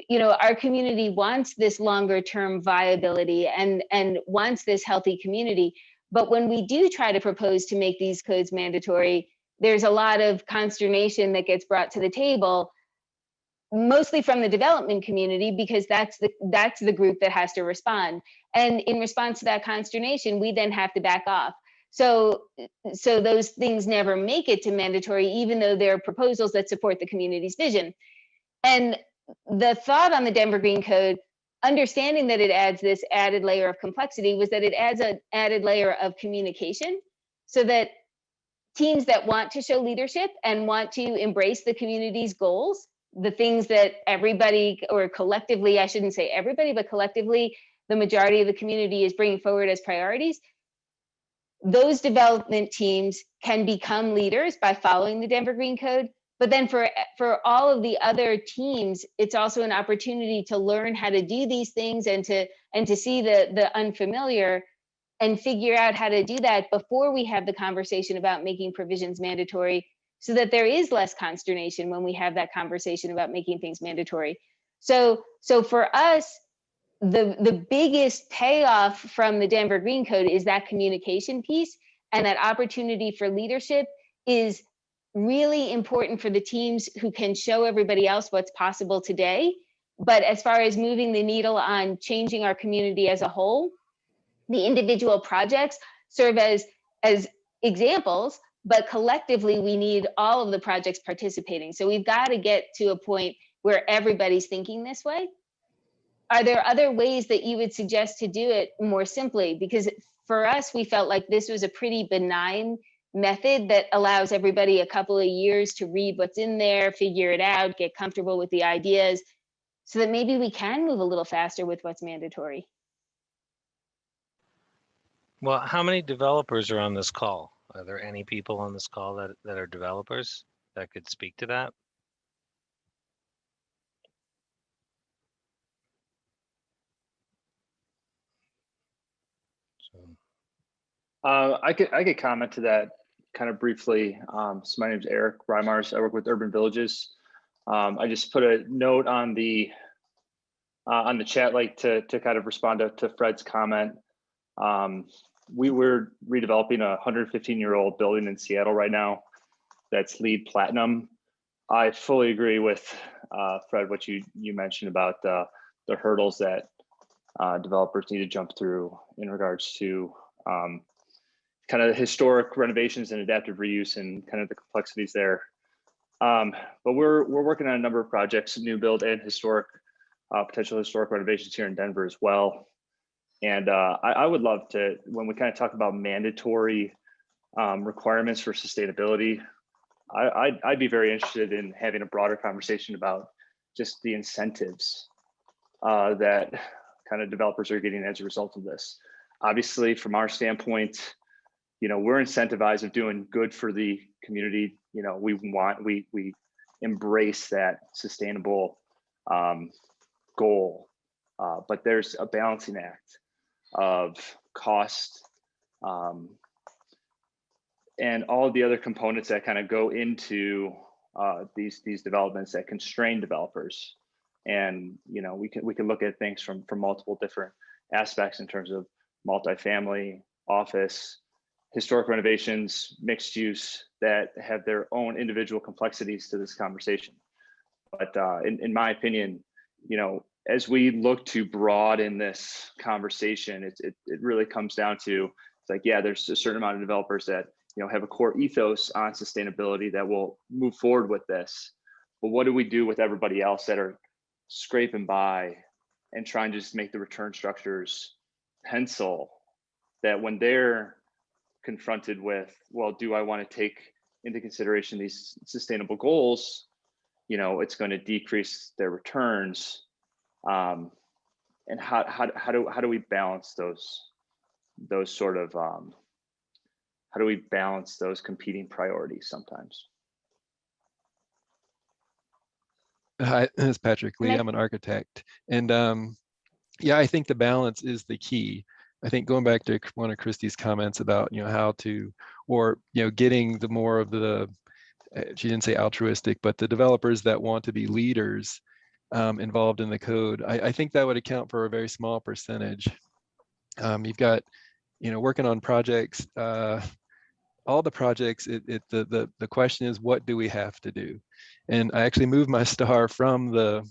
You know, our community wants this longer term viability and wants this healthy community. But when we do try to propose to make these codes mandatory, there's a lot of consternation that gets brought to the table, mostly from the development community, because that's the group that has to respond. And in response to that consternation, we then have to back off. So those things never make it to mandatory, even though they're proposals that support the community's vision. And the thought on the Denver Green Code, understanding that it adds this added layer of complexity, was that it adds an added layer of communication, so that teams that want to show leadership and want to embrace the community's goals, the things that everybody, or collectively, I shouldn't say everybody, but collectively, the majority of the community is bringing forward as priorities, those development teams can become leaders by following the Denver Green Code. But then for all of the other teams, it's also an opportunity to learn how to do these things and to see the unfamiliar and figure out how to do that before we have the conversation about making provisions mandatory, so that there is less consternation when we have that conversation about making things mandatory. So for us, the biggest payoff from the Denver Green Code is that communication piece, and that opportunity for leadership is really important for the teams who can show everybody else what's possible today. But as far as moving the needle on changing our community as a whole, the individual projects serve as examples, but collectively we need all of the projects participating. So we've got to get to a point where everybody's thinking this way. Are there other ways that you would suggest to do it more simply? Because for us, we felt like this was a pretty benign method that allows everybody a couple of years to read what's in there, figure it out, get comfortable with the ideas, so that maybe we can move a little faster with what's mandatory. Well, how many developers are on this call? Are there any people on this call that are developers that could speak to that? I could comment to that kind of briefly. So my name is Eric Reimars. I work with Urban Villages. I just put a note on the chat, like to kind of respond to Fred's comment. We were redeveloping a 115-year-old building in Seattle right now that's LEED Platinum. I fully agree with Fred, what you mentioned about the hurdles that developers need to jump through in regards to kind of historic renovations and adaptive reuse and kind of the complexities there. But we're working on a number of projects, new build and historic, potential historic renovations here in Denver as well. And I would love to, when we kind of talk about mandatory requirements for sustainability, I'd be very interested in having a broader conversation about just the incentives that kind of developers are getting as a result of this. Obviously, from our standpoint, you know, we're incentivized of doing good for the community. You know, we embrace that sustainable goal, but there's a balancing act of cost and all of the other components that kind of go into these developments that constrain developers. And, we can look at things from multiple different aspects in terms of multifamily, office, historic renovations, mixed use that have their own individual complexities to this conversation. But in my opinion, as we look to broaden this conversation, it really comes down to, it's like, yeah, there's a certain amount of developers that, have a core ethos on sustainability that will move forward with this. But what do we do with everybody else that are scraping by and trying to just make the return structures pencil, that when they're confronted with, well, do I want to take into consideration these sustainable goals? It's going to decrease their returns. And how do we balance those sort of how do we balance those competing priorities sometimes? Hi, this is Patrick Lee. I'm an architect, and yeah, I think the balance is the key. I think going back to one of Christy's comments about how to, or getting the more of the, she didn't say altruistic, but the developers that want to be leaders involved in the code. I think that would account for a very small percentage. You've got working on projects. All the projects, the question is, what do we have to do? And I actually moved my star from the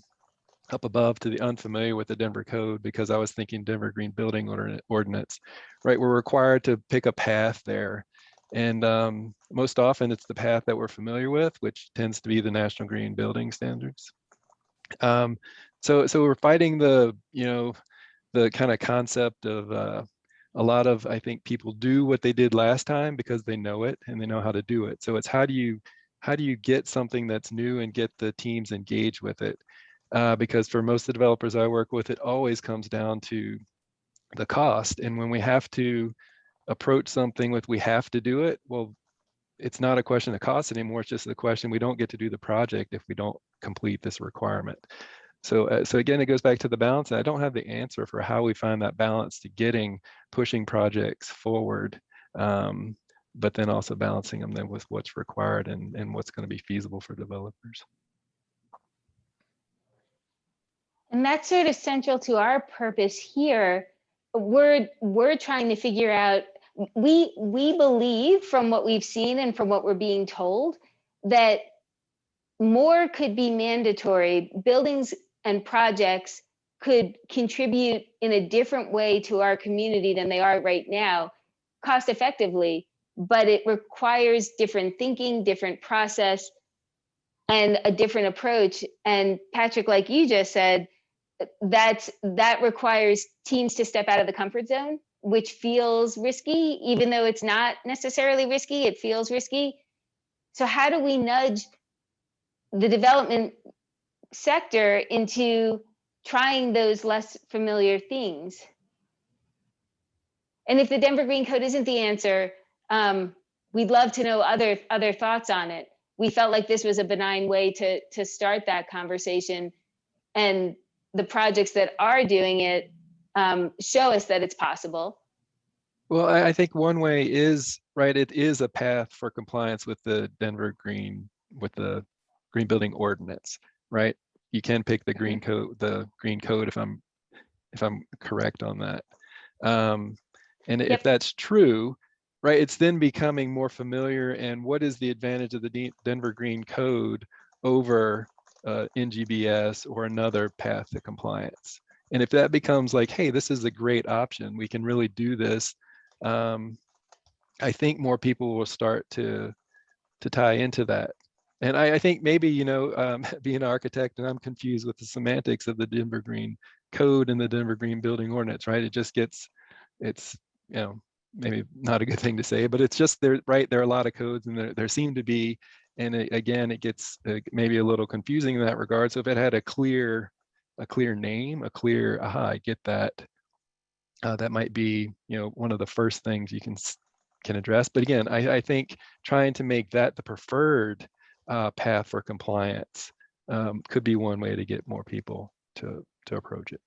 up above to the unfamiliar with the Denver code, because I was thinking Denver Green Building Ordinance, right? We're required to pick a path there. And most often it's the path that we're familiar with, which tends to be the National Green Building Standards. So we're fighting the kind of concept of a lot of, I think, people do what they did last time because they know it and they know how to do it. So it's how do you get something that's new and get the teams engaged with it? Because for most of the developers I work with, it always comes down to the cost. And when we have to approach something with we have to do it, well, it's not a question of cost anymore. It's just a question, we don't get to do the project if we don't complete this requirement. So again, it goes back to the balance. And I don't have the answer for how we find that balance to pushing projects forward, but then also balancing them then with what's required and what's going to be feasible for developers. And that's sort of central to our purpose here. We're trying to figure out, we believe from what we've seen and from what we're being told that more could be mandatory. Buildings and projects could contribute in a different way to our community than they are right now, cost effectively, but it requires different thinking, different process, and a different approach. And Patrick, like you just said, that requires teams to step out of the comfort zone, which feels risky, even though it's not necessarily risky, it feels risky. So how do we nudge the development sector into trying those less familiar things? And if the Denver Green Code isn't the answer, we'd love to know other thoughts on it. We felt like this was a benign way to start that conversation, and the projects that are doing it show us that it's possible. Well, I think one way is, right, it is a path for compliance with the Denver Green, with the Green Building Ordinance, right? You can pick the green code, if I'm correct on that. And if that's true, right, it's then becoming more familiar. And what is the advantage of the Denver Green Code over NGBS or another path to compliance? And if that becomes like, hey, this is a great option, we can really do this, I think more people will start to tie into that. And I think maybe, being an architect, and I'm confused with the semantics of the Denver Green Code and the Denver Green Building Ordinance, right? It just gets, it's, maybe not a good thing to say, but it's just there, right? There are a lot of codes, and there seem to be, and again, it gets maybe a little confusing in that regard. So if it had a clear name, aha, I get that. That might be, one of the first things you can address. But again, I think trying to make that the preferred path for compliance could be one way to get more people to approach it.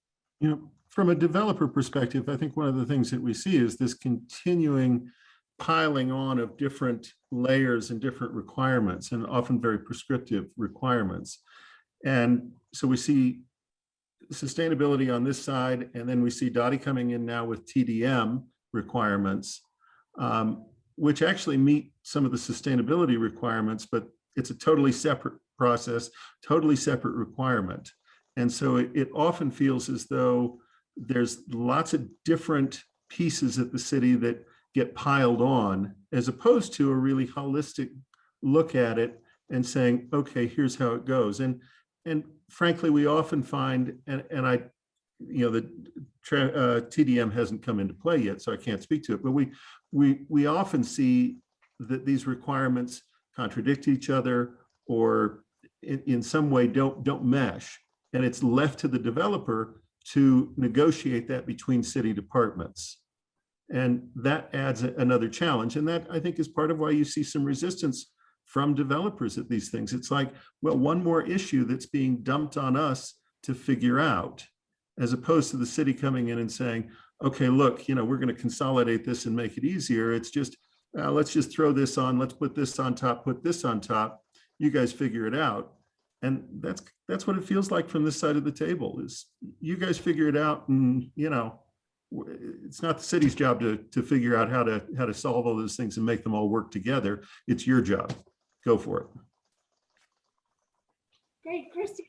From a developer perspective, I think one of the things that we see is this continuing piling on of different layers and different requirements, and often very prescriptive requirements. And so we see sustainability on this side, and then we see Dottie coming in now with TDM requirements, which actually meet some of the sustainability requirements, but it's a totally separate process, totally separate requirement. And so it often feels as though there's lots of different pieces at the city that get piled on, as opposed to a really holistic look at it and saying, okay, here's how it goes. And frankly, we often find, and I, the TDM hasn't come into play yet, so I can't speak to it, but we often see that these requirements contradict each other, or in some way don't mesh. And it's left to the developer to negotiate that between city departments. And that adds another challenge. And that, I think, is part of why you see some resistance from developers at these things. It's like, well, one more issue that's being dumped on us to figure out, as opposed to the city coming in and saying, okay, look, we're going to consolidate this and make it easier. It's just, let's just throw this on, let's put this on top, put this on top. You guys figure it out. And that's what it feels like from this side of the table, is you guys figure it out, and it's not the city's job to figure out how to solve all those things and make them all work together. It's your job. Go for it. Great, Christy.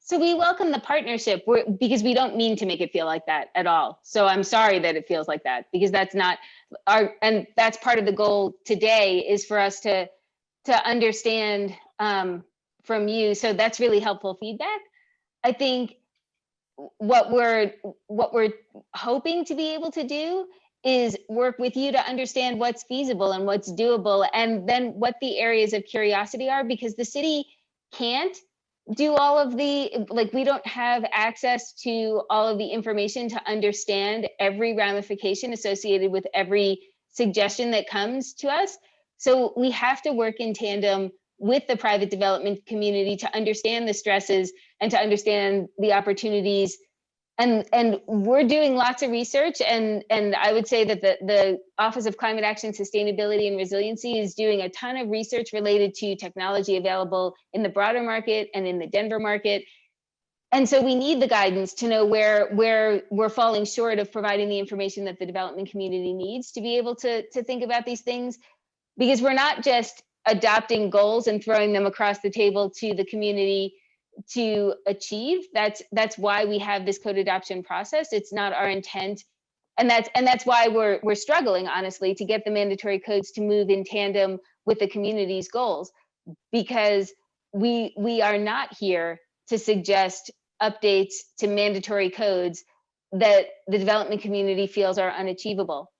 So we welcome the partnership because we don't mean to make it feel like that at all. So I'm sorry that it feels like that, because that's not and that's part of the goal today, is for us to understand from you. So that's really helpful feedback. I think what we're hoping to be able to do is work with you to understand what's feasible and what's doable, and then what the areas of curiosity are, because the city can't do all of we don't have access to all of the information to understand every ramification associated with every suggestion that comes to us. So we have to work in tandem with the private development community to understand the stresses and to understand the opportunities. And we're doing lots of research, and I would say that the Office of Climate Action, Sustainability and Resiliency is doing a ton of research related to technology available in the broader market and in the Denver market. And so we need the guidance to know where we're falling short of providing the information that the development community needs to be able to think about these things, because we're not just adopting goals and throwing them across the table to the community to achieve. That's why we have this code adoption process. It's not our intent, and that's why we're struggling, honestly, to get the mandatory codes to move in tandem with the community's goals, because we are not here to suggest updates to mandatory codes that the development community feels are unachievable.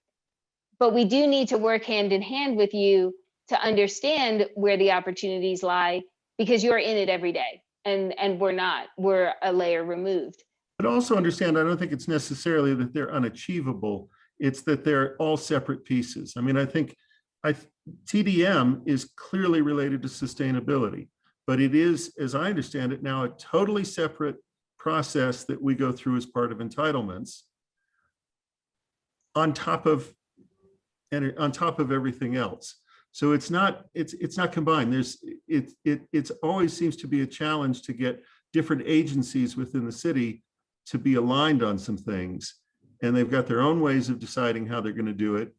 But we do need to work hand in hand with you to understand where the opportunities lie, because you're in it every day. And we're not, we're a layer removed. But also understand, I don't think it's necessarily that they're unachievable. It's that they're all separate pieces. I mean, I think TDM is clearly related to sustainability, but it is, as I understand it now, a totally separate process that we go through as part of entitlements on top of everything else. So it's not combined. It's always seems to be a challenge to get different agencies within the city to be aligned on some things, and they've got their own ways of deciding how they're going to do it.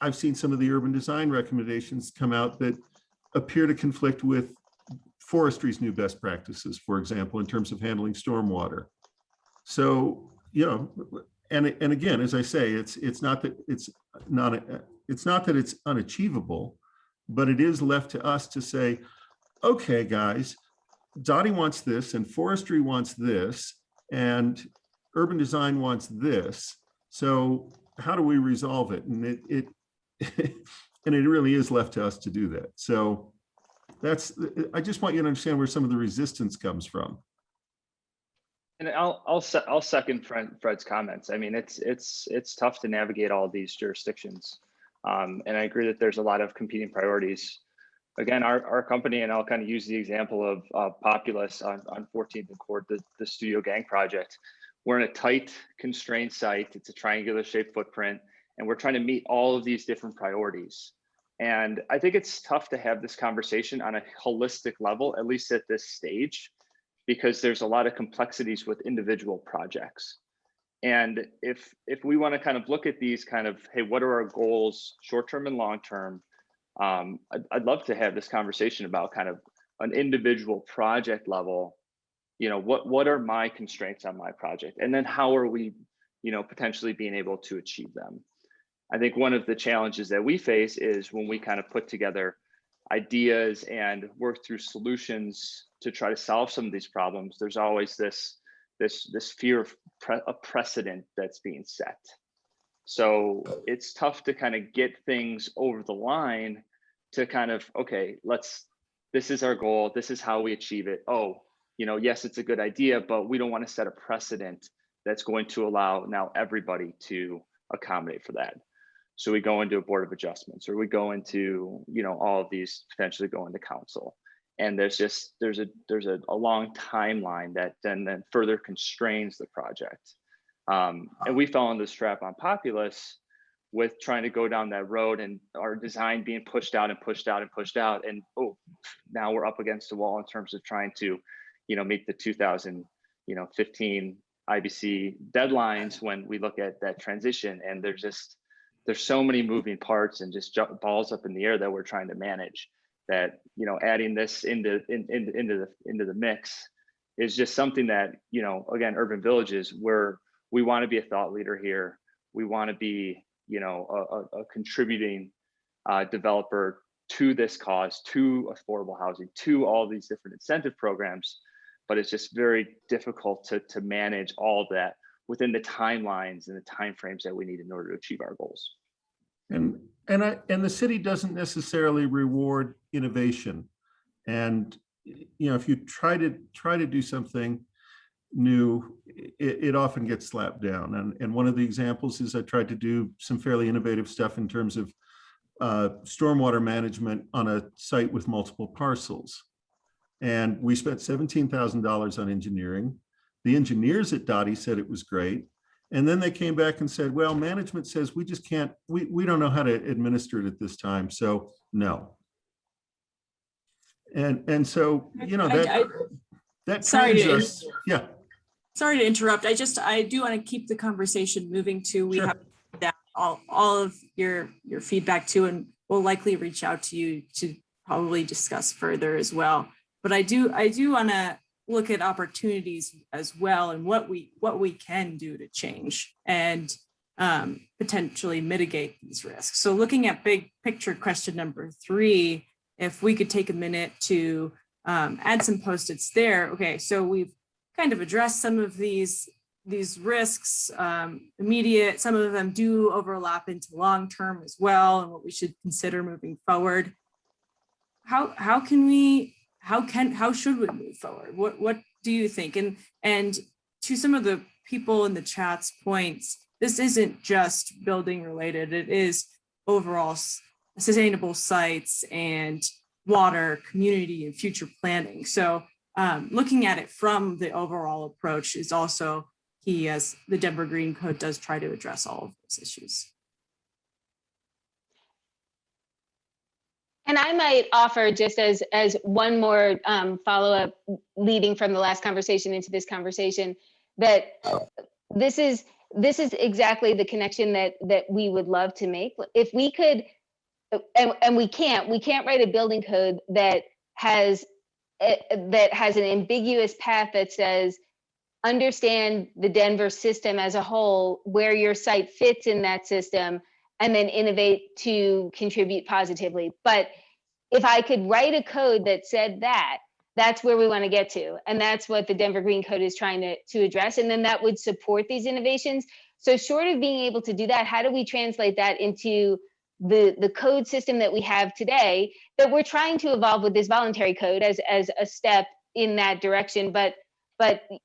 I've seen some of the urban design recommendations come out that appear to conflict with forestry's new best practices, for example, in terms of handling stormwater. So, and again, as I say, it's not that it's unachievable, but it is left to us to say, okay, guys, Dottie wants this, and forestry wants this, and urban design wants this. So how do we resolve it? And it really is left to us to do that. So I just want you to understand where some of the resistance comes from. And I'll second Fred's comments. I mean, it's tough to navigate all these jurisdictions. And I agree that there's a lot of competing priorities. Again, our company, and I'll kind of use the example of Populous on 14th and Court, the Studio Gang project. We're in a tight, constrained site. It's a triangular shaped footprint, and we're trying to meet all of these different priorities. And I think it's tough to have this conversation on a holistic level, at least at this stage, because there's a lot of complexities with individual projects. And if we want to kind of look at these kind of, hey, what are our goals, short-term and long-term? I'd love to have this conversation about kind of an individual project level. You know, what are my constraints on my project? And then how are we, you know, potentially being able to achieve them? I think one of the challenges that we face is when we kind of put together ideas and work through solutions to try to solve some of these problems, there's always this fear of a precedent that's being set. So it's tough to kind of get things over the line to kind of, okay, this is our goal, this is how we achieve it. Oh, you know, yes, it's a good idea, but we don't want to set a precedent that's going to allow now everybody to accommodate for that. So we go into a board of adjustments, or we go into, you know, all of these potentially go into council. And there's a long timeline that then further constrains the project. And we fell into this trap on Populous with trying to go down that road, and our design being pushed out and pushed out and pushed out. And oh, now we're up against the wall in terms of trying to, you know, meet the 2015 IBC deadlines when we look at that transition. And there's so many moving parts and just balls up in the air that we're trying to manage, that, you know, adding this into the mix is just something that, you know, again, Urban Villages, we want to be a thought leader here. We want to be, you know, a contributing developer to this cause, to affordable housing, to all these different incentive programs. But it's just very difficult to manage all of that within the timelines and the timeframes that we need in order to achieve our goals. And the city doesn't necessarily reward innovation. And, you know, if you try to do something new, it often gets slapped down. And one of the examples is I tried to do some fairly innovative stuff in terms of stormwater management on a site with multiple parcels. And we spent $17,000 on engineering. The engineers at Dottie said it was great. And then they came back and said, well, management says we just can't, we don't know how to administer it at this time. So no. And so, you know, that sorry to us, yeah. Sorry to interrupt. I do want to keep the conversation moving too. We Sure. have that all of your feedback too, and we'll likely reach out to you to probably discuss further as well. But I do want to look at opportunities as well, and what we can do to change and potentially mitigate these risks. So looking at big picture question number 3, if we could take a minute to add some Post-its there. Okay, so we've kind of addressed some of these risks, immediate, some of them do overlap into long-term as well, and what we should consider moving forward. How should we move forward? What do you think? And to some of the people in the chat's points, this isn't just building related, it is overall sustainable sites and water, community, and future planning. So looking at it from the overall approach is also key, as the Denver Green Code does try to address all of those issues. And I might offer, just as one more follow-up leading from the last conversation into this conversation, that this is exactly the connection that we would love to make. If we could, and we can't write a building code that has an ambiguous path that says, understand the Denver system as a whole, where your site fits in that system, and then innovate to contribute positively. But if I could write a code that said that, that's where we want to get to. And that's what the Denver Green Code is trying to address. And then that would support these innovations. So short of being able to do that, how do we translate that into the code system that we have today, that we're trying to evolve with this voluntary code as a step in that direction? But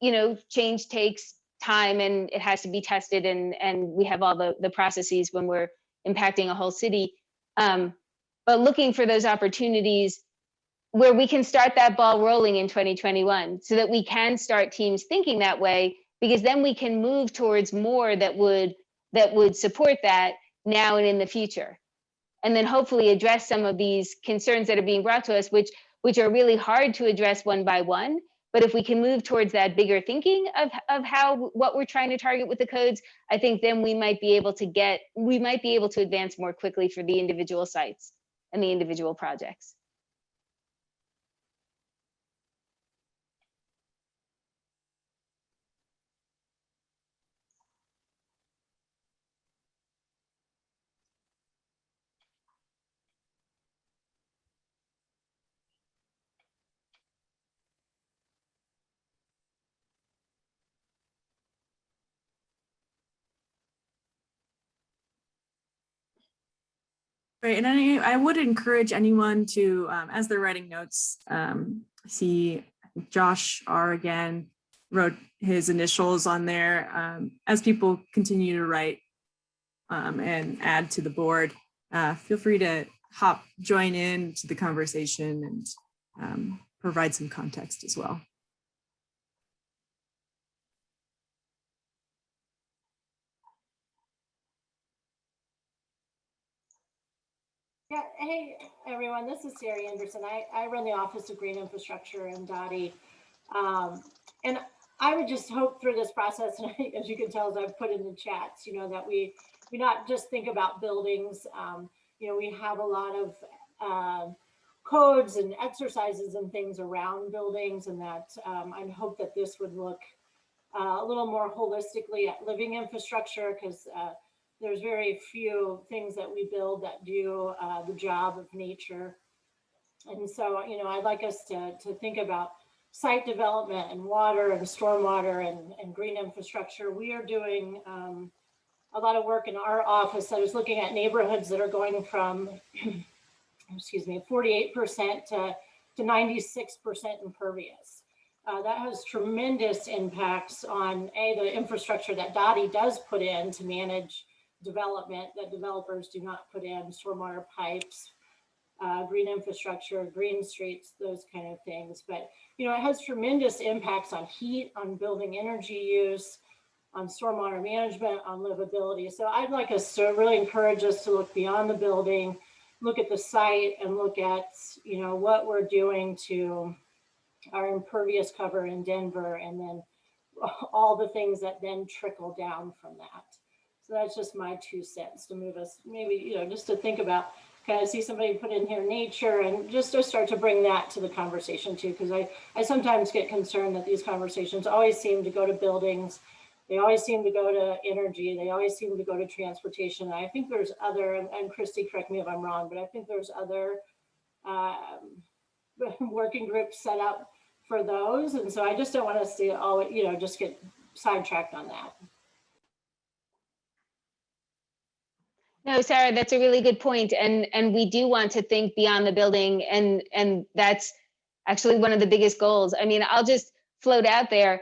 you know, change takes time, and it has to be tested, and we have all the processes when we're impacting a whole city. But looking for those opportunities where we can start that ball rolling in 2021, so that we can start teams thinking that way, because then we can move towards more that would support that now and in the future. And then hopefully address some of these concerns that are being brought to us, which are really hard to address one by one, But if we can move towards that bigger thinking of what we're trying to target with the codes, I think then we might be able to advance more quickly for the individual sites and the individual projects. Right, and I would encourage anyone to, as they're writing notes, see Josh R. again wrote his initials on there. As people continue to write and add to the board, feel free to join in to the conversation and provide some context as well. Yeah, hey everyone, this is Sarah Anderson. I run the Office of Green Infrastructure in Dottie. And I would just hope through this process, and as you can tell, as I've put in the chats, that we not just think about buildings. We have a lot of codes and exercises and things around buildings, and that I hope that this would look a little more holistically at living infrastructure, because there's very few things that we build that do the job of nature. And so, I'd like us to think about site development and water and stormwater and green infrastructure. We are doing a lot of work in our office that is looking at neighborhoods that are going from, 48% to 96% impervious. That has tremendous impacts on the infrastructure that Dottie does put in to manage development that developers do not put in, stormwater pipes, green infrastructure, green streets, those kind of things. But, it has tremendous impacts on heat, on building energy use, on stormwater management, on livability. So I'd like us to really encourage us to look beyond the building, look at the site, and look at, what we're doing to our impervious cover in Denver, and then all the things that then trickle down from that. So that's just my 2 cents to move us, maybe, just to think about, kind of see somebody put in here nature, and just to start to bring that to the conversation too, because I sometimes get concerned that these conversations always seem to go to buildings, they always seem to go to energy, they always seem to go to transportation. And I think there's other, and Christy, correct me if I'm wrong, but I think there's other working groups set up for those. And so I just don't want us to all, just get sidetracked on that. No, Sarah, that's a really good point. And we do want to think beyond the building. And that's actually one of the biggest goals. I mean, I'll just float out there.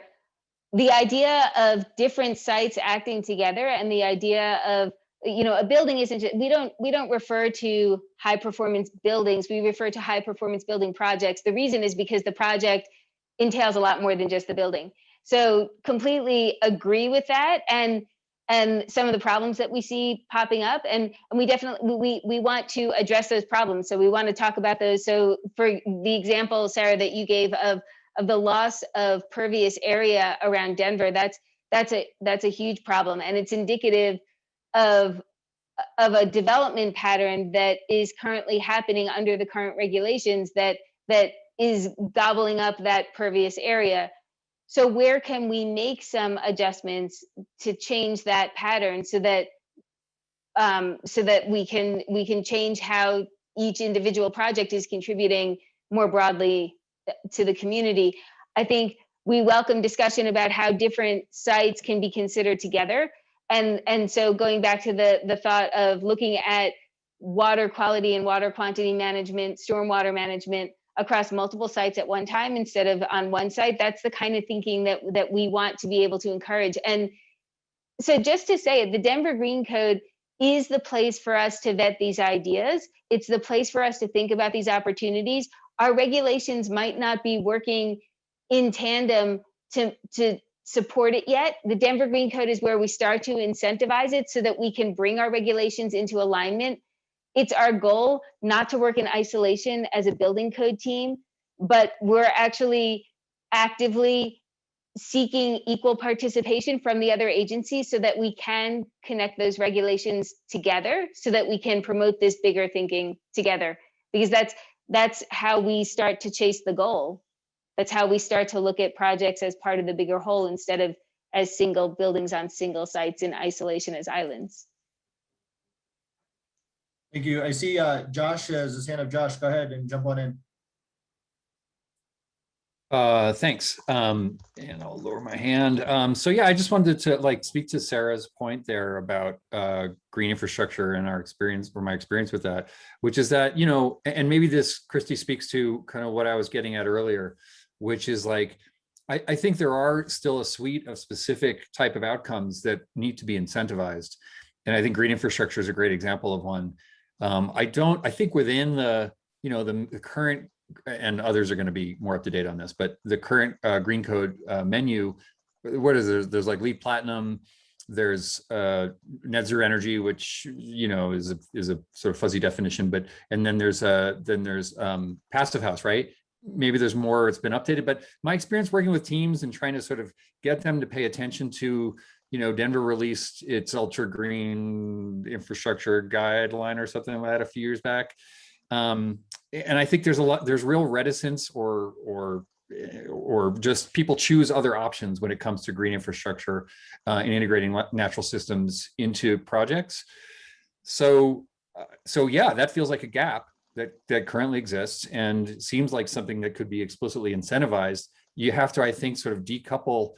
The idea of different sites acting together, and the idea of, a building isn't, we don't refer to high performance buildings. We refer to high performance building projects. The reason is because the project entails a lot more than just the building. So completely agree with that. And some of the problems that we see popping up, and we definitely we want to address those problems. So we want to talk about those. So for the example, Sarah, that you gave of the loss of pervious area around Denver, that's a huge problem, and it's indicative of a development pattern that is currently happening under the current regulations that is gobbling up that pervious area. So where can we make some adjustments to change that pattern so that we can change how each individual project is contributing more broadly to the community? I think we welcome discussion about how different sites can be considered together. And so going back to the thought of looking at water quality and water quantity management, stormwater management across multiple sites at one time instead of on one site, that's the kind of thinking that we want to be able to encourage. And so just to say it, the Denver Green Code is the place for us to vet these ideas. It's the place for us to think about these opportunities. Our regulations might not be working in tandem to support it yet. The Denver Green Code is where we start to incentivize it so that we can bring our regulations into alignment. It's our goal not to work in isolation as a building code team, but we're actually actively seeking equal participation from the other agencies so that we can connect those regulations together so that we can promote this bigger thinking together, because that's how we start to chase the goal. That's how we start to look at projects as part of the bigger whole instead of as single buildings on single sites in isolation as islands. Thank you. I see Josh has his hand up. Josh, go ahead and jump on in. Thanks. And I'll lower my hand. So yeah, I just wanted to like speak to Sarah's point there about green infrastructure and our experience, or my experience with that, which is that, you know, and maybe this, Christy, speaks to kind of what I was getting at earlier, which is like, I think there are still a suite of specific type of outcomes that need to be incentivized. And I think green infrastructure is a great example of one. I think within the, you know, the current, and others are going to be more up to date on this, but the current green code menu, what is there? There's like LEED Platinum, there's net zero energy, which, you know, is a sort of fuzzy definition, but, and then there's passive house, right? Maybe there's more, it's been updated, but my experience working with teams and trying to sort of get them to pay attention to, you know, Denver released its ultra green infrastructure guideline or something like that a few years back. And I think there's real reticence or just people choose other options when it comes to green infrastructure and integrating natural systems into projects. So yeah, that feels like a gap that currently exists and seems like something that could be explicitly incentivized. You have to, I think, sort of decouple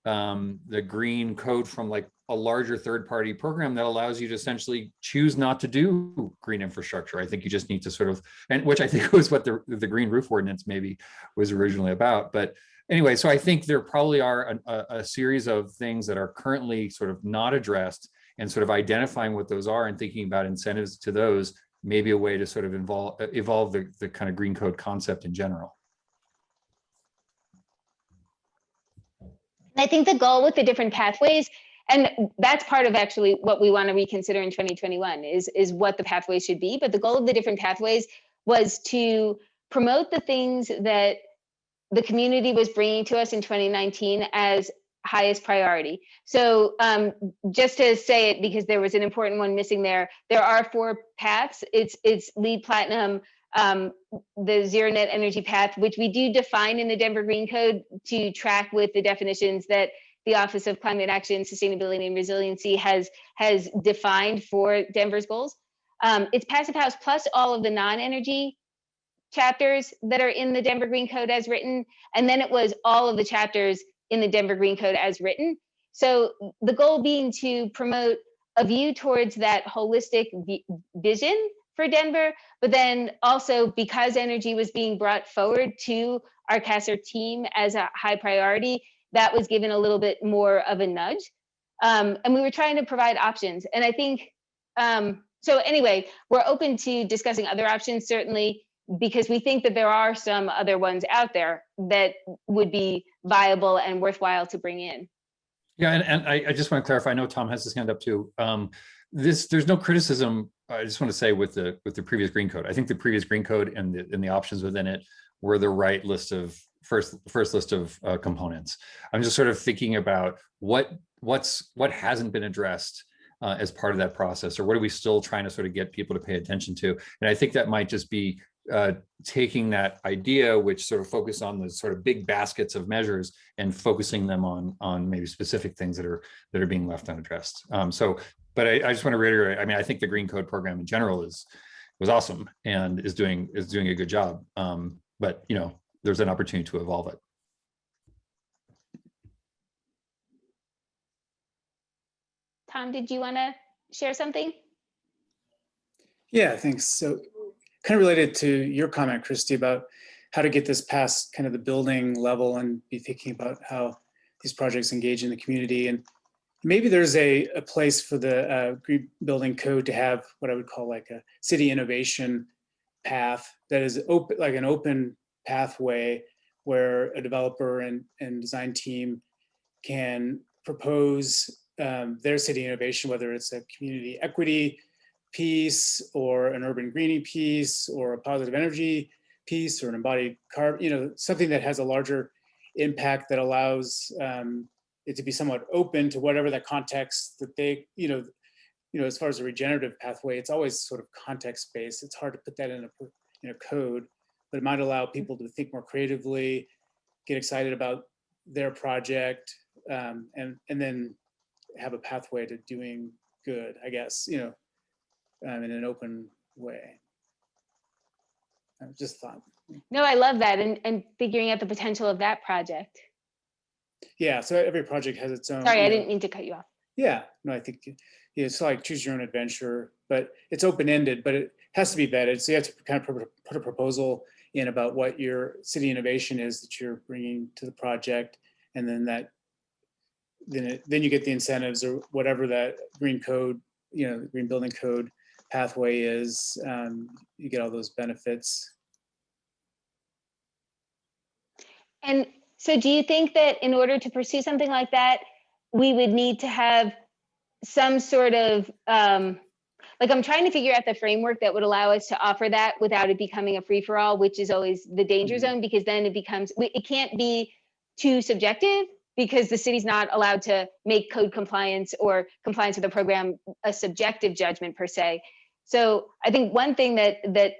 the green code from like a larger third-party program that allows you to essentially choose not to do green infrastructure. I think you just need to sort of, and which I think was what the green roof ordinance maybe was originally about. But anyway, so I think there probably are a series of things that are currently sort of not addressed, and sort of identifying what those are and thinking about incentives to those may be a way to sort of evolve the kind of green code concept in general. I think the goal with the different pathways, and that's part of actually what we want to reconsider in 2021 is what the pathways should be. But the goal of the different pathways was to promote the things that the community was bringing to us in 2019 as highest priority. So just to say it, because there was an important one missing there are 4 paths. It's LEED Platinum, the zero net energy path, which we do define in the Denver Green Code to track with the definitions that the Office of Climate Action, Sustainability and Resiliency has defined for Denver's goals. It's passive house plus all of the non-energy chapters that are in the Denver Green Code as written. And then it was all of the chapters in the Denver Green Code as written. So the goal being to promote a view towards that holistic vision for Denver, but then also because energy was being brought forward to our CASR team as a high priority, that was given a little bit more of a nudge. And we were trying to provide options. And I think, so anyway, we're open to discussing other options, certainly, because we think that there are some other ones out there that would be viable and worthwhile to bring in. Yeah, and I just want to clarify, I know Tom has his hand up too. There's no criticism, I just want to say, with the previous Green Code. I think the previous Green Code and the options within it were the right list of first list of components. I'm just sort of thinking about what hasn't been addressed as part of that process, or what are we still trying to sort of get people to pay attention to? And I think that might just be taking that idea, which sort of focus on the sort of big baskets of measures, and focusing them on maybe specific things that are being left unaddressed. But I just want to reiterate, I mean, I think the Green Code program in general was awesome and is doing a good job. But you know, there's an opportunity to evolve it. Tom, did you want to share something? Yeah, thanks. So kind of related to your comment, Christy, about how to get this past kind of the building level and be thinking about how these projects engage in the community. And maybe there's a place for the Green Building Code to have what I would call like a city innovation path that is open, like an open pathway where a developer and design team can propose their city innovation, whether it's a community equity piece or an urban greening piece or a positive energy piece or an embodied carbon, you know, something that has a larger impact that allows it to be somewhat open to whatever the context that they, as far as the regenerative pathway, it's always sort of context-based. It's hard to put that in a code, but it might allow people to think more creatively, get excited about their project, and then have a pathway to doing good, I guess, in an open way. I just thought. No, I love that, and figuring out the potential of that project. Yeah, so every project has its own. Sorry, I didn't mean to cut you off. Yeah, no, I think it's like choose your own adventure, but it's open-ended, but it has to be vetted. So you have to kind of put a proposal in about what your city innovation is that you're bringing to the project, and then then you get the incentives or whatever that green code, green building code pathway is. You get all those benefits. And so do you think that in order to pursue something like that, we would need to have some sort of, like I'm trying to figure out the framework that would allow us to offer that without it becoming a free-for-all, which is always the danger zone, because then it can't be too subjective, because the city's not allowed to make code compliance or compliance with the program a subjective judgment per se. So I think one thing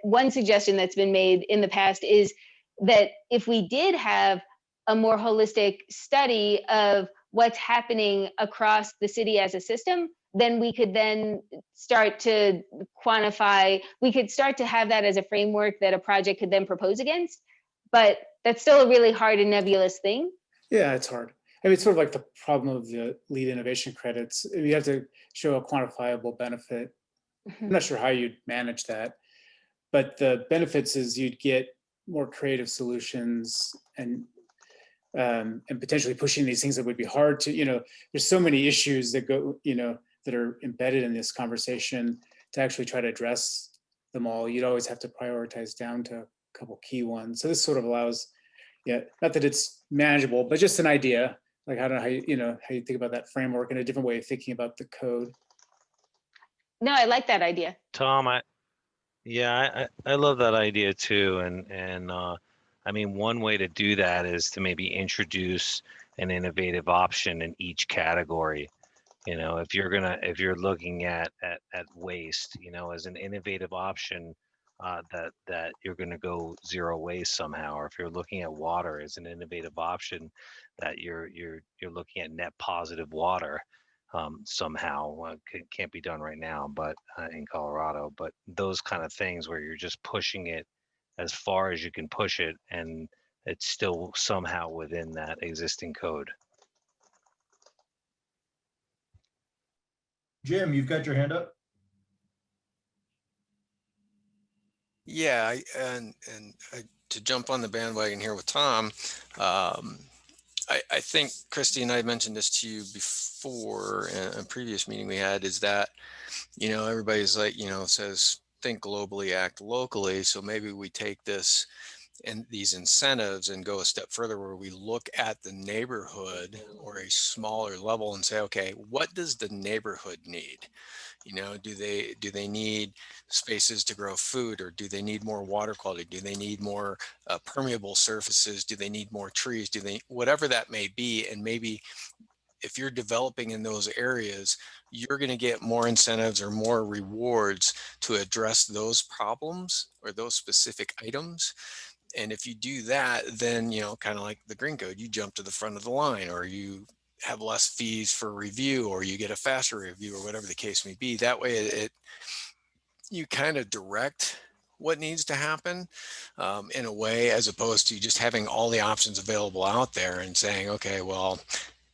one suggestion that's been made in the past is that if we did have a more holistic study of what's happening across the city as a system, then we could then start to quantify, we could start to have that as a framework that a project could then propose against. But that's still a really hard and nebulous thing. Yeah, it's hard. I mean, it's sort of like the problem of the lead innovation credits. You have to show a quantifiable benefit. I'm not sure how you'd manage that, but the benefits is you'd get more creative solutions and potentially pushing these things that would be hard to, there's so many issues that go, that are embedded in this conversation to actually try to address them all. You'd always have to prioritize down to a couple key ones. So this sort of allows, not that it's manageable, but just an idea, like I don't know how you think about that framework and a different way of thinking about the code. No, I like that idea. Tom, I love that idea too. And I mean, one way to do that is to maybe introduce an innovative option in each category. If you're looking at waste, as an innovative option, that you're going to go zero waste somehow, or if you're looking at water as an innovative option, that you're looking at net positive water. Somehow can't be done right now, but in Colorado, but those kind of things where you're just pushing it as far as you can push it, and it's still somehow within that existing code. Jim, you've got your hand up. Yeah, to jump on the bandwagon here with Tom, I think Christy and I mentioned this to you before in a previous meeting we had, is that, everybody's like, says think globally, act locally. So maybe we take this and these incentives and go a step further where we look at the neighborhood or a smaller level and say, okay, what does the neighborhood need? Do they need spaces to grow food, or do they need more water quality? Do they need more permeable surfaces? Do they need more trees? Whatever that may be. And maybe if you're developing in those areas, you're going to get more incentives or more rewards to address those problems or those specific items. And if you do that, then, kind of like the green code, you jump to the front of the line, or you have less fees for review, or you get a faster review, or whatever the case may be. That way you kind of direct what needs to happen in a way, as opposed to just having all the options available out there and saying, okay, well,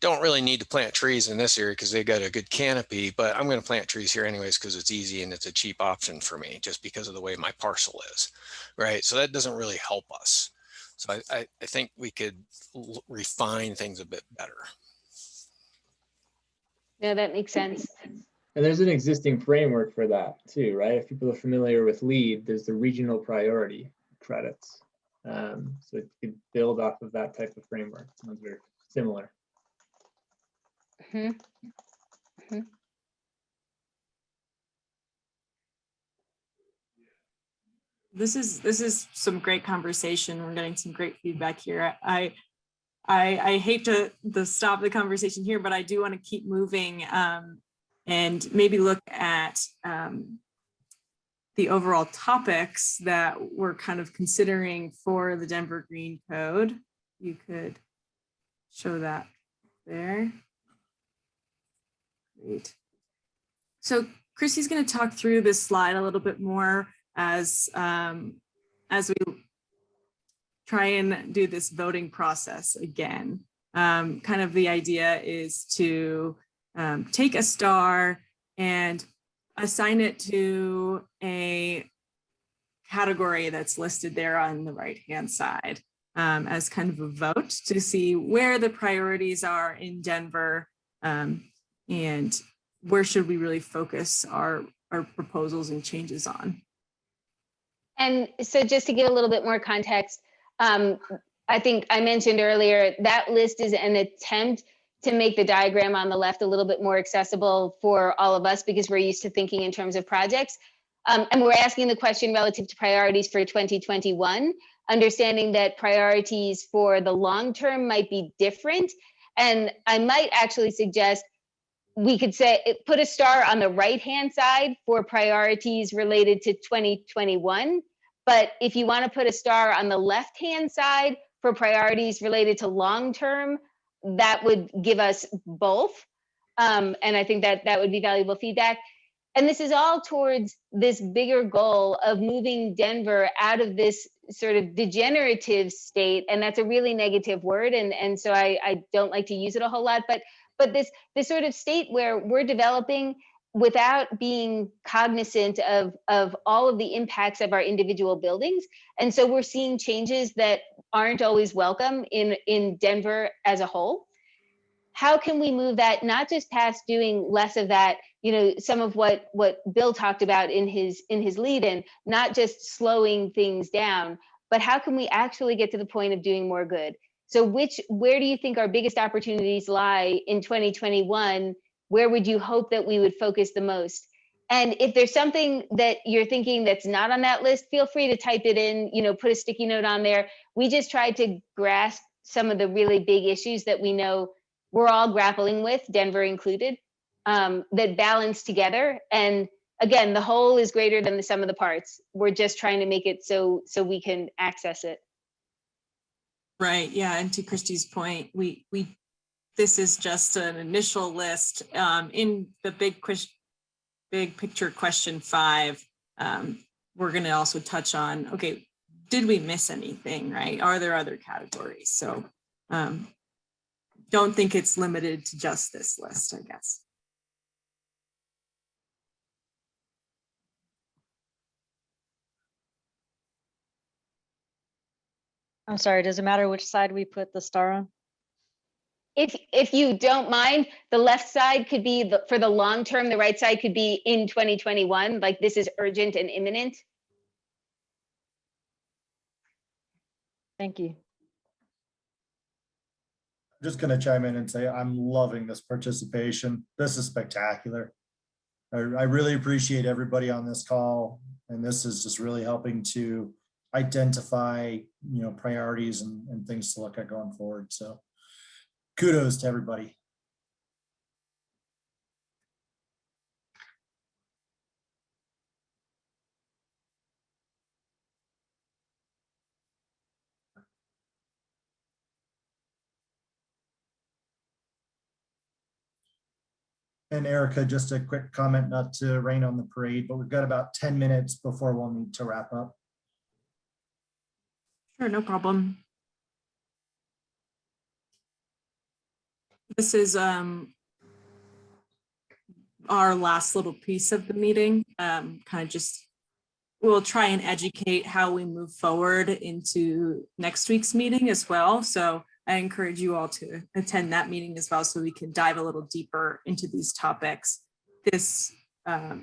don't really need to plant trees in this area because they got a good canopy, but I'm going to plant trees here anyways because it's easy and it's a cheap option for me just because of the way my parcel is, right? So that doesn't really help us. So I think we could refine things a bit better. Yeah, that makes sense. And there's an existing framework for that too, right? If people are familiar with LEED, there's the regional priority credits. So it could build off of that type of framework. It sounds very similar. This is some great conversation. We're getting some great feedback here. I hate to stop the conversation here, but I do want to keep moving and maybe look at the overall topics that we're kind of considering for the Denver Green Code. You could show that there. Great. So Christy's going to talk through this slide a little bit more as we try and do this voting process again. Kind of the idea is to take a star and assign it to a category that's listed there on the right-hand side as kind of a vote to see where the priorities are in Denver and where should we really focus our proposals and changes on. And so just to give a little bit more context, I think I mentioned earlier that list is an attempt to make the diagram on the left a little bit more accessible for all of us because we're used to thinking in terms of projects. And we're asking the question relative to priorities for 2021, understanding that priorities for the long term might be different. And I might actually suggest we could say, put a star on the right-hand side for priorities related to 2021. But if you want to put a star on the left-hand side for priorities related to long-term, that would give us both. And I think that that would be valuable feedback. And this is all towards this bigger goal of moving Denver out of this sort of degenerative state. And that's a really negative word. And so I don't like to use it a whole lot, but this sort of state where we're developing without being cognizant of all of the impacts of our individual buildings. And so we're seeing changes that aren't always welcome in Denver as a whole. How can we move that, not just past doing less of that, you know, some of what Bill talked about in his lead-in, not just slowing things down, but how can we actually get to the point of doing more good? So where do you think our biggest opportunities lie in 2021? Where would you hope that we would focus the most? And if there's something that you're thinking that's not on that list, feel free to type it in, you know, put a sticky note on there. We just tried to grasp some of the really big issues that we know we're all grappling with, Denver included, that balance together. And again, the whole is greater than the sum of the parts. We're just trying to make it so we can access it. Right, yeah, and to Christy's point, this is just an initial list. In the big picture question 5, we're gonna also touch on, okay, did we miss anything, right? Are there other categories? So don't think it's limited to just this list, I guess. I'm sorry, does it matter which side we put the star on? If you don't mind, the left side could be for the long term, the right side could be in 2021, like this is urgent and imminent. Thank you. I'm just going to chime in and say I'm loving this participation. This is spectacular. I really appreciate everybody on this call, and this is just really helping to identify, you know, priorities and things to look at going forward. So kudos to everybody. And Erica, just a quick comment, not to rain on the parade, but we've got about 10 minutes before we'll need to wrap up. Sure, no problem. This is our last little piece of the meeting. Kind of just, we'll try and educate how we move forward into next week's meeting as well. So I encourage you all to attend that meeting as well so we can dive a little deeper into these topics. This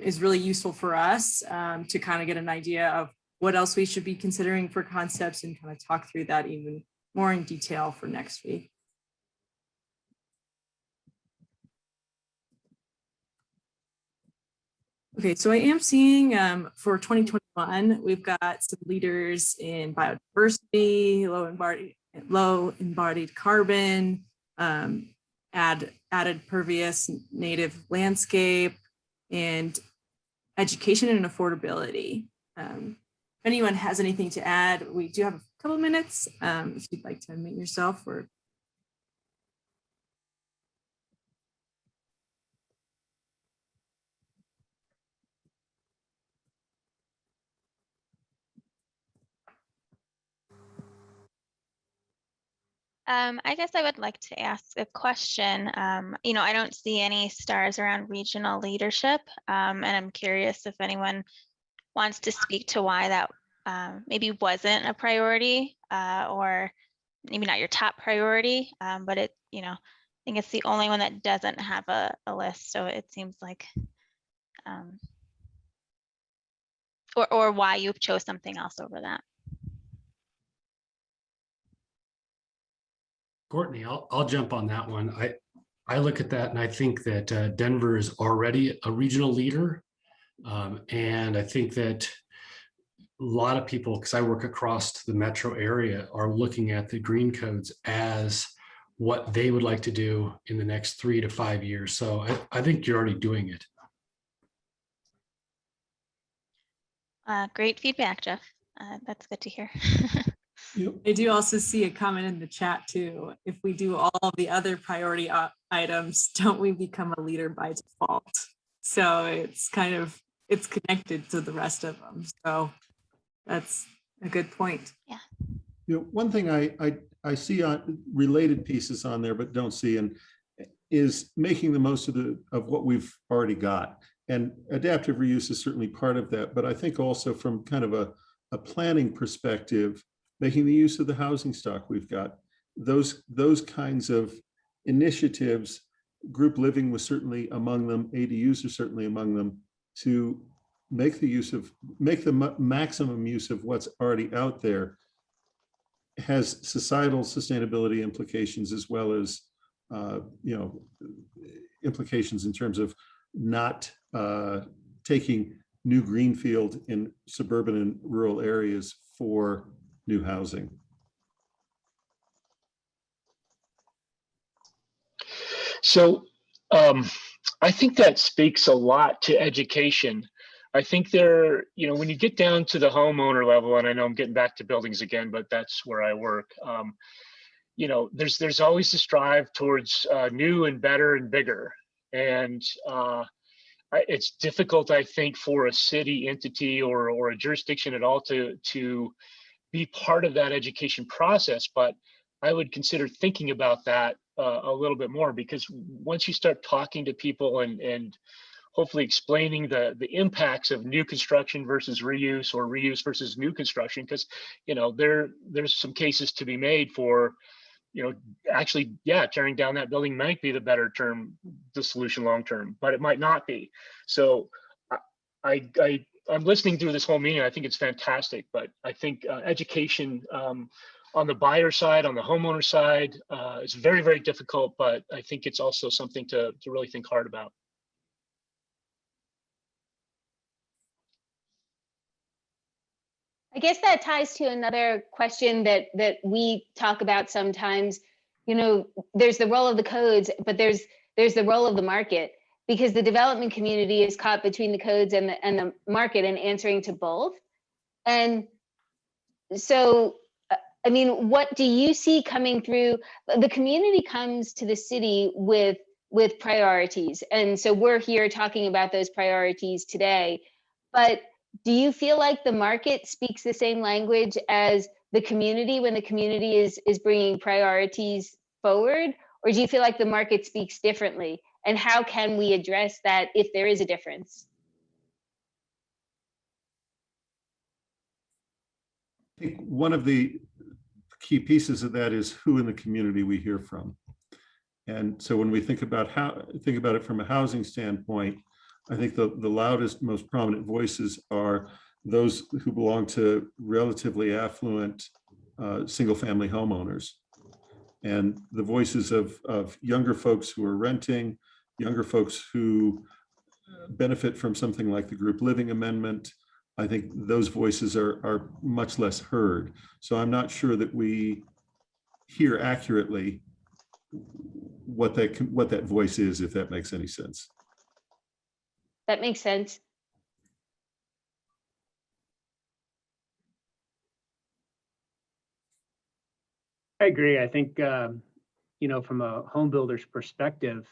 is really useful for us to kind of get an idea of what else we should be considering for concepts and kind of talk through that even more in detail for next week. Okay, so I am seeing for 2021, we've got some leaders in biodiversity, low low embodied carbon, added pervious native landscape, and education and affordability. If anyone has anything to add, we do have a couple of minutes if you'd like to unmute yourself or. I guess I would like to ask a question. You know, I don't see any stars around regional leadership, and I'm curious if anyone wants to speak to why that maybe wasn't a priority, or maybe not your top priority, but it, you know, I think it's the only one that doesn't have a list. So it seems like, or why you chose something else over that. Courtney, I'll jump on that one. I look at that and I think that Denver is already a regional leader. And I think that a lot of people, because I work across the metro area, are looking at the green codes as what they would like to do in the next 3 to 5 years. So I think you're already doing it. Great feedback, Jeff. That's good to hear. I do also see a comment in the chat too. If we do all the other priority items, don't we become a leader by default? So it's kind of, it's connected to the rest of them. So that's a good point. Yeah. You know, one thing I see on related pieces on there, but don't see, and is making the most of what we've already got. And adaptive reuse is certainly part of that. But I think also from kind of a planning perspective, making the use of the housing stock we've got, those kinds of initiatives, group living was certainly among them, ADUs are certainly among them, to make the maximum use of what's already out there, has societal sustainability implications as well as you know, implications in terms of not taking new greenfield in suburban and rural areas for new housing. So I think that speaks a lot to education. I think there, you know, when you get down to the homeowner level, and I know I'm getting back to buildings again, but that's where I work. You know, there's always a strive towards new and better and bigger. And it's difficult, I think, for a city entity or a jurisdiction at all to be part of that education process. But I would consider thinking about that a little bit more, because once you start talking to people and hopefully explaining the impacts of new construction versus reuse, or reuse versus new construction, because, you know, there's some cases to be made for, you know, actually, yeah, tearing down that building might be the better term, the solution long term, but it might not be. So I'm listening through this whole meeting. I think it's fantastic, but I think education on the buyer side, on the homeowner side, is very, very difficult, but I think it's also something to really think hard about. I guess that ties to another question that we talk about sometimes. You know, there's the role of the codes, but there's the role of the market, because the development community is caught between the codes and the market and answering to both. And so, I mean, what do you see coming through? The community comes to the city with priorities. And so we're here talking about those priorities today. But do you feel like the market speaks the same language as the community when the community is bringing priorities forward? Or do you feel like the market speaks differently? And how can we address that if there is a difference? I think one of the key pieces of that is who in the community we hear from. And so when we think about it from a housing standpoint, I think the loudest, most prominent voices are those who belong to relatively affluent single-family homeowners. And the voices of younger folks who are renting, younger folks who benefit from something like the group living amendment, I think those voices are much less heard. So I'm not sure that we hear accurately what that voice is, if that makes any sense. That makes sense. I agree. I think, you know, from a home builder's perspective,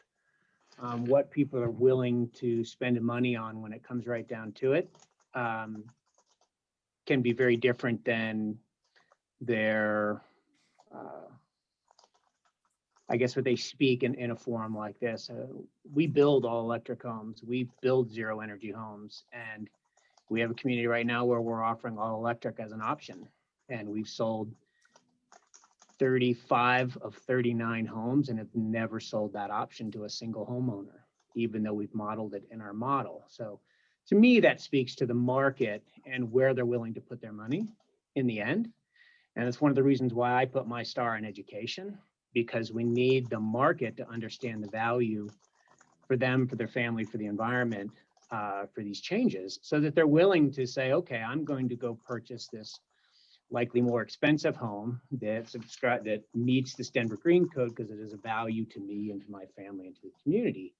what people are willing to spend money on when it comes right down to it can be very different than their, I guess, what they speak in a forum like this. We build all electric homes, we build zero energy homes, and we have a community right now where we're offering all electric as an option. And we've sold 35 of 39 homes and have never sold that option to a single homeowner, even though we've modeled it in our model. So to me, that speaks to the market and where they're willing to put their money in the end. And it's one of the reasons why I put my star in education, because we need the market to understand the value for them, for their family, for the environment, for these changes, so that they're willing to say, okay, I'm going to go purchase this likely more expensive home that meets this Denver Green Code because it is a value to me and to my family and to the community.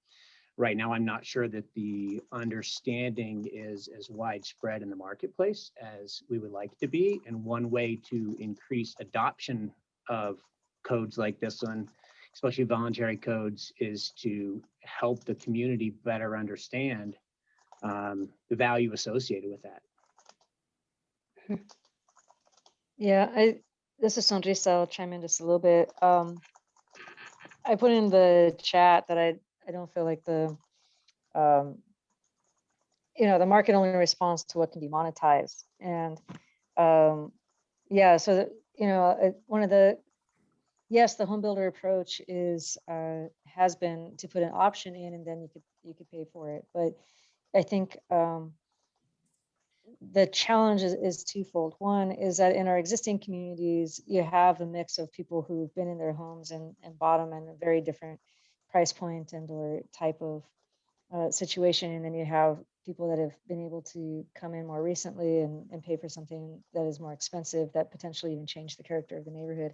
Right now, I'm not sure that the understanding is as widespread in the marketplace as we would like it to be. And one way to increase adoption of codes like this one, especially voluntary codes, is to help the community better understand the value associated with that. Yeah, this is Sandrisa. I'll chime in just a little bit. I put in the chat that I don't feel like the you know, the market only responds to what can be monetized. And yeah, so that, you know, one of the, yes, the home builder approach is has been to put an option in and then you could pay for it. But I think the challenge is twofold. One is that in our existing communities, you have a mix of people who've been in their homes and bought them in a very different price point and or type of situation. And then you have people that have been able to come in more recently and pay for something that is more expensive, that potentially even change the character of the neighborhood.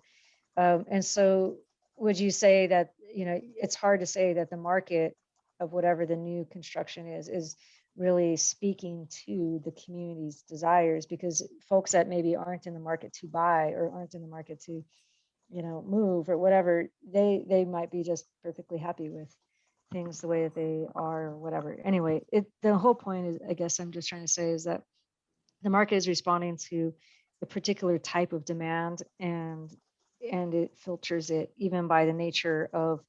And so would you say that, you know, it's hard to say that the market of whatever the new construction is really speaking to the community's desires, because folks that maybe aren't in the market to buy or aren't in the market to, you know, move or whatever, they might be just perfectly happy with things the way that they are or whatever. Anyway, the whole point is, I guess I'm just trying to say, is that the market is responding to a particular type of demand, and it filters it even by the nature of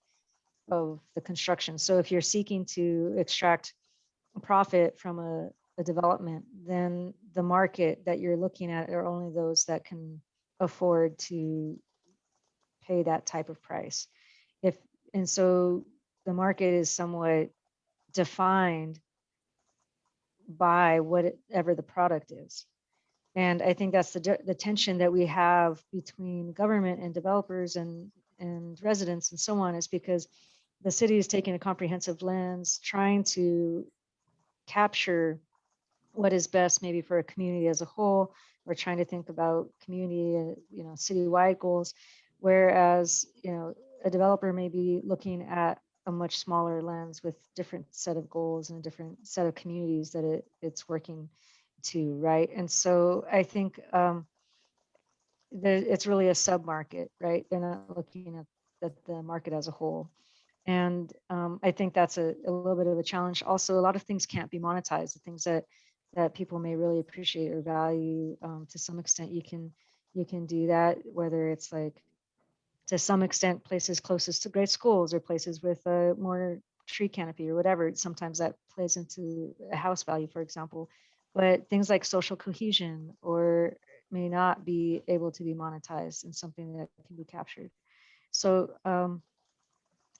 the construction. So if you're seeking to extract profit from a development, then the market that you're looking at are only those that can afford to pay that type of price. And so the market is somewhat defined by whatever the product is. And I think that's the tension that we have between government and developers and residents and so on, is because the city is taking a comprehensive lens, trying to capture what is best maybe for a community as a whole. We're trying to think about community, you know, citywide goals, whereas, you know, a developer may be looking at a much smaller lens with different set of goals and a different set of communities that it's working to, right? And so I think it's really a sub-market, right? They're not looking at the market as a whole. And I think that's a little bit of a challenge. Also, a lot of things can't be monetized. The things that people may really appreciate or value, to some extent, you can do that, whether it's like, to some extent, places closest to great schools or places with more tree canopy or whatever. Sometimes that plays into a house value, for example. But things like social cohesion or may not be able to be monetized and something that can be captured. So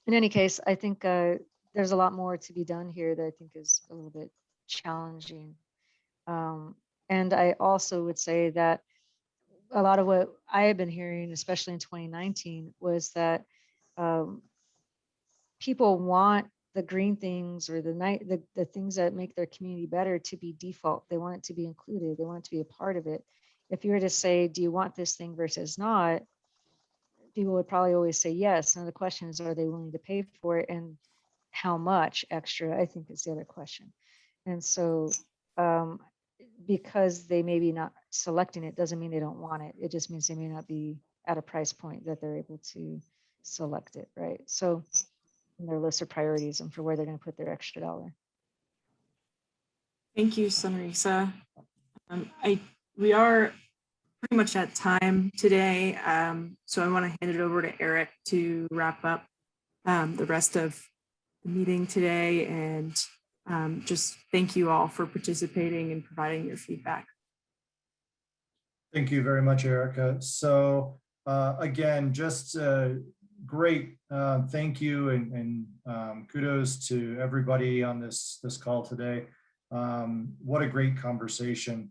in any case, I think there's a lot more to be done here that I think is a little bit challenging. And I also would say that a lot of what I have been hearing, especially in 2019, was that people want the green things or the things that make their community better to be default. They want it to be included. They want it to be a part of it. If you were to say, do you want this thing versus not, people would probably always say yes. And the question is, are they willing to pay for it, and how much extra, I think, is the other question. And so because they may be not selecting it doesn't mean they don't want it. It just means they may not be at a price point that they're able to select it, right? So in their list of priorities and for where they're going to put their extra dollar. Thank you, Sunrisa. We are pretty much at time today, so I want to hand it over to Eric to wrap up the rest of the meeting today, and just thank you all for participating and providing your feedback. Thank you very much, Erica. So again, just great. Thank you and kudos to everybody on this call today. What a great conversation.